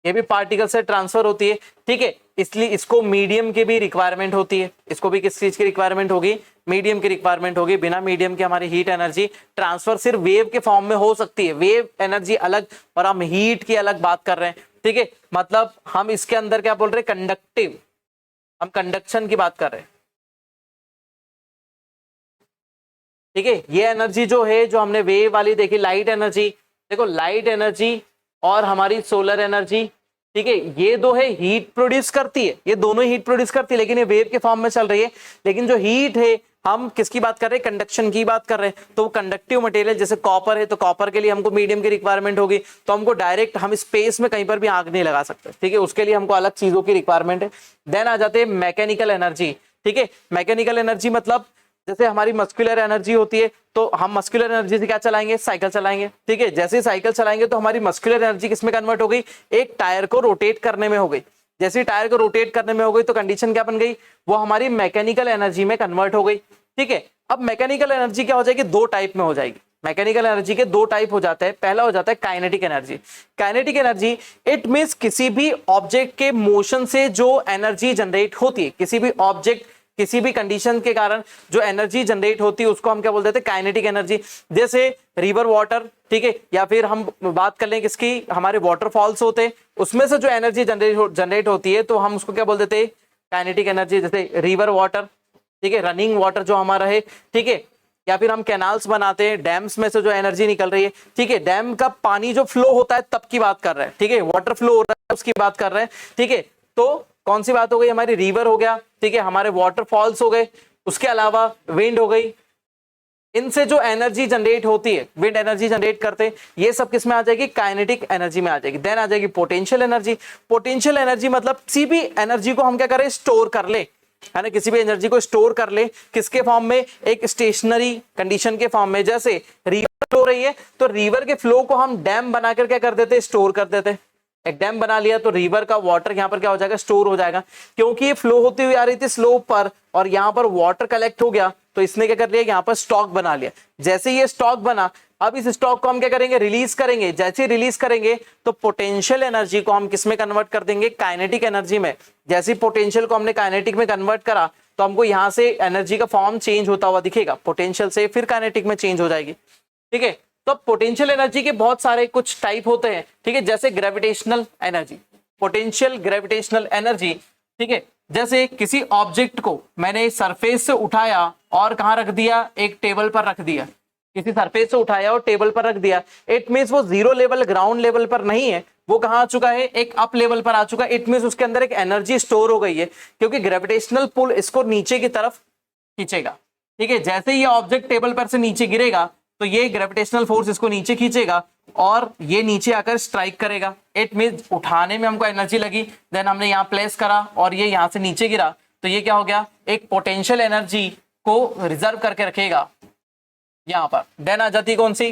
ये भी पार्टिकल से ट्रांसफर होती है, ठीक है, इसलिए इसको मीडियम की भी रिक्वायरमेंट होती है। इसको भी किस चीज की रिक्वायरमेंट होगी, मीडियम की रिक्वायरमेंट होगी। बिना मीडियम के हमारी हीट एनर्जी ट्रांसफर सिर्फ वेव के फॉर्म में हो सकती है, वेव एनर्जी अलग और हम हीट की अलग बात कर रहे हैं, ठीक है। मतलब हम इसके अंदर क्या बोल रहे हैं, कंडक्टिव, हम कंडक्शन की बात कर रहे हैं, ठीक है। ये एनर्जी जो है, जो हमने वेव वाली देखी, लाइट एनर्जी, देखो लाइट एनर्जी और हमारी सोलर एनर्जी, ठीक है, ये दो है हीट प्रोड्यूस करती है, ये दोनों हीट प्रोड्यूस करती है, लेकिन ये वेव के फॉर्म में चल रही है। लेकिन जो हीट है, हम किसकी बात कर रहे हैं, कंडक्शन की बात कर रहे हैं। तो कंडक्टिव मटेरियल जैसे कॉपर है, तो कॉपर के लिए हमको मीडियम की रिक्वायरमेंट होगी, तो हमको डायरेक्ट हम स्पेस में कहीं पर भी आग नहीं लगा सकते, ठीक है, उसके लिए हमको अलग चीजों की रिक्वायरमेंट है। देन आ जाते हैं मैकेनिकल एनर्जी, ठीक है। मैकेनिकल एनर्जी मतलब जैसे हमारी मस्कुलर एनर्जी होती है, तो हम मस्कुलर एनर्जी से क्या चलाएंगे, साइकिल चलाएंगे, ठीक है। जैसे ही साइकिल चलाएंगे तो हमारी मस्कुलर एनर्जी किस में कन्वर्ट हो गई, एक टायर को रोटेट करने में हो गई। जैसे ही टायर को रोटेट करने में हो गई तो कंडीशन क्या बन गई, वो हमारी मैकेनिकल एनर्जी में कन्वर्ट हो गई, ठीक है। अब मैकेनिकल एनर्जी क्या हो जाएगी, दो टाइप में हो जाएगी। मैकेनिकल एनर्जी के दो टाइप हो जाते हैं। पहला हो जाता है kinetic energy. Kinetic energy it means किसी भी ऑब्जेक्ट के मोशन से जो एनर्जी जनरेट होती है, किसी भी ऑब्जेक्ट किसी भी कंडीशन के कारण जो एनर्जी जनरेट होती है उसको हम क्या बोल देते हैं, काइनेटिक एनर्जी। जैसे रिवर वाटर, ठीक है, या फिर हम बात कर लें किसकी, हमारे वाटरफॉल्स होते हैं, उसमें से जो एनर्जी जनरेट होती है तो हम उसको क्या बोल देते हैं, काइनेटिक एनर्जी। जैसे रिवर वाटर, ठीक है, रनिंग वाटर जो हमारा है, ठीक है, या फिर हम कैनाल्स बनाते हैं, डैम्स में से जो एनर्जी निकल रही है, ठीक है, डैम का पानी जो फ्लो होता है तब की बात कर रहे हैं, ठीक है, वाटर फ्लो हो रहा है उसकी बात कर रहे हैं, ठीक है। तो कौन सी बात हो गई, हमारी रिवर हो गया, ठीक है, हमारे वाटरफॉल्स हो गए, उसके अलावा विंड हो गई। इनसे जो एनर्जी जनरेट होती है, विंड एनर्जी जनरेट करते हैं, ये सब किस में आ जाएगी, काइनेटिक एनर्जी में आ जाएगी। देन आ जाएगी पोटेंशियल एनर्जी। पोटेंशियल एनर्जी मतलब किसी भी एनर्जी को हम क्या करें, स्टोर कर ले, है ना, किसी भी एनर्जी को स्टोर कर ले, किसके फॉर्म में, एक स्टेशनरी कंडीशन के फॉर्म में। जैसे रिवर फ्लो रही है तो रिवर के फ्लो को हम डैम बनाकर क्या कर देते, स्टोर कर देते। एक डैम बना लिया तो रिवर का वाटर यहाँ पर क्या हो जाएगा, स्टोर हो जाएगा, क्योंकि ये फ्लो होती हुई आ रही थी स्लोप पर और यहाँ पर वाटर कलेक्ट हो गया तो इसने क्या कर लिया, यहाँ पर स्टॉक बना लिया। जैसे ये स्टॉक बना, अब इस स्टॉक को हम क्या करेंगे, रिलीज करेंगे। जैसे रिलीज करेंगे तो पोटेंशियल एनर्जी को हम किस में कन्वर्ट कर देंगे, काइनेटिक एनर्जी में। जैसे पोटेंशियल को हमने काइनेटिक में कन्वर्ट करा तो हमको यहाँ से एनर्जी का फॉर्म चेंज होता हुआ दिखेगा, पोटेंशियल से फिर काइनेटिक में चेंज हो जाएगी, ठीक है। तो पोटेंशियल एनर्जी के बहुत सारे कुछ टाइप होते हैं, ठीक है, जैसे gravitational energy, potential gravitational energy, ठीक है। जैसे किसी ऑब्जेक्ट को मैंने सरफेस से उठाया और कहां रख दिया, एक टेबल पर रख दिया, किसी सरफेस से उठाया और टेबल पर रख दिया, इट मींस वो जीरो लेवल, ग्राउंड लेवल पर नहीं है, वो कहां आ चुका है, एक अप लेवल पर आ चुका है। इट मींस उसके अंदर एक एनर्जी स्टोर हो गई है, क्योंकि ग्रेविटेशनल पुल इसको नीचे की तरफ खींचेगा, ठीक है। जैसे ही ये ऑब्जेक्ट टेबल पर से नीचे गिरेगा तो ये ग्रेविटेशनल फोर्स इसको नीचे खींचेगा और ये नीचे आकर स्ट्राइक करेगा। इट मींस उठाने में हमको एनर्जी लगी, देन हमने यहाँ प्लेस करा और ये यहाँ से नीचे गिरा, तो ये क्या हो गया, एक पोटेंशियल एनर्जी को रिजर्व करके रखेगा यहाँ पर। देन आ जाती कौन सी,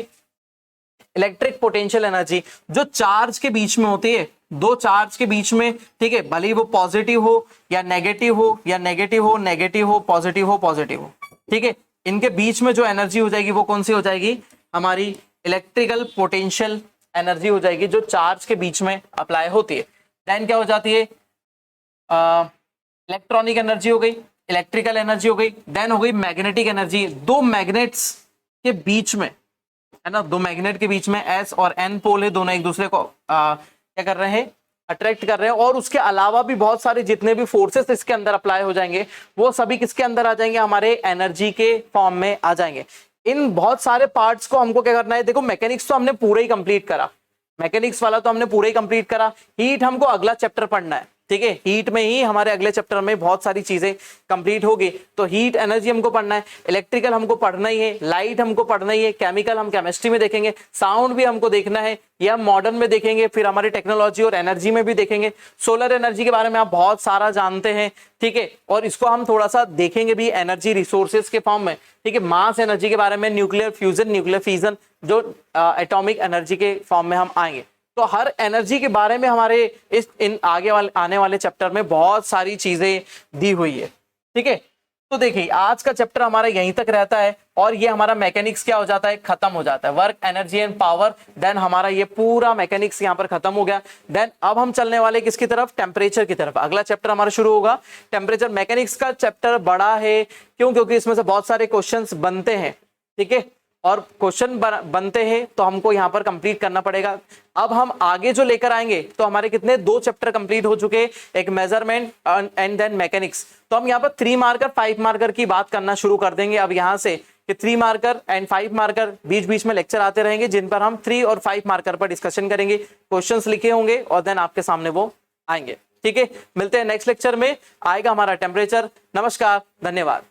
इलेक्ट्रिक पोटेंशियल एनर्जी, जो चार्ज के बीच में होती है, दो चार्ज के बीच में, ठीक है, भले वो पॉजिटिव हो या नेगेटिव हो, या नेगेटिव हो नेगेटिव हो, पॉजिटिव हो पॉजिटिव हो, ठीक है, इनके बीच में जो एनर्जी हो जाएगी वो कौन सी हो जाएगी, हमारी इलेक्ट्रिकल पोटेंशियल एनर्जी हो जाएगी, जो चार्ज के बीच में अप्लाई होती है। देन क्या हो जाती है, इलेक्ट्रॉनिक एनर्जी हो गई, इलेक्ट्रिकल एनर्जी हो गई। देन हो गई मैग्नेटिक एनर्जी, दो मैग्नेट्स के बीच में, है ना, दो मैग्नेट के बीच में एस और एन पोल है, दोनों एक दूसरे को क्या कर रहे हैं, अट्रैक्ट कर रहे हैं। और उसके अलावा भी बहुत सारे जितने भी फोर्सेस इसके अंदर अप्लाई हो जाएंगे वो सभी किसके अंदर आ जाएंगे, हमारे एनर्जी के फॉर्म में आ जाएंगे। इन बहुत सारे पार्ट्स को हमको क्या करना है, देखो मैकेनिक्स तो हमने पूरा ही कंप्लीट करा, मैकेनिक्स वाला तो हमने पूरा ही कंप्लीट करा। हीट हमको अगला चैप्टर पढ़ना है, ठीक है, हीट में ही हमारे अगले चैप्टर में बहुत सारी चीजें कंप्लीट होगी। तो हीट एनर्जी हमको पढ़ना है, इलेक्ट्रिकल हमको पढ़ना ही है, लाइट हमको पढ़ना ही है, केमिकल हम केमिस्ट्री में देखेंगे, साउंड भी हमको देखना है, ये हम मॉडर्न में देखेंगे, फिर हमारे टेक्नोलॉजी और एनर्जी में भी देखेंगे। सोलर एनर्जी के बारे में आप बहुत सारा जानते हैं, ठीक है, और इसको हम थोड़ा सा देखेंगे भी एनर्जी रिसोर्सेज के फॉर्म में, ठीक है, मास एनर्जी के बारे में, न्यूक्लियर फ्यूजन, न्यूक्लियर फिजन, जो एटॉमिक एनर्जी के फॉर्म में हम आएंगे। तो हर एनर्जी के बारे में हमारे इन आगे वाले आने वाले चैप्टर में बहुत सारी चीजें दी हुई है, ठीक है। तो देखिए आज का चैप्टर हमारा यहीं तक रहता है और ये हमारा मैकेनिक्स क्या हो जाता है, खत्म हो जाता है, work energy and power. Then हमारा ये पूरा मैकेनिक्स यहाँ पर खत्म हो गया। देन अब हम चलने वाले किसकी तरफ, टेम्परेचर की तरफ। अगला चैप्टर हमारा शुरू होगा टेम्परेचर। मैकेनिक्स का चैप्टर बड़ा है, क्यों, क्योंकि इसमें से बहुत सारे क्वेश्चंस बनते हैं, ठीक है, और क्वेश्चन बनते हैं तो हमको यहाँ पर कंप्लीट करना पड़ेगा। अब हम आगे जो लेकर आएंगे तो हमारे कितने 2 चैप्टर कंप्लीट हो चुके, एक मेजरमेंट एंड देन मैकेनिक्स। तो हम यहाँ पर 3 मार्कर 5 मार्कर की बात करना शुरू कर देंगे अब यहाँ से, कि 3 मार्कर एंड 5 मार्कर बीच बीच में लेक्चर आते रहेंगे जिन पर हम 3 और 5 मार्कर पर डिस्कशन करेंगे, क्वेश्चंस लिखे होंगे और देन आपके सामने वो आएंगे, ठीक है। मिलते हैं नेक्स्ट लेक्चर में, आएगा हमारा टेम्परेचर। नमस्कार, धन्यवाद।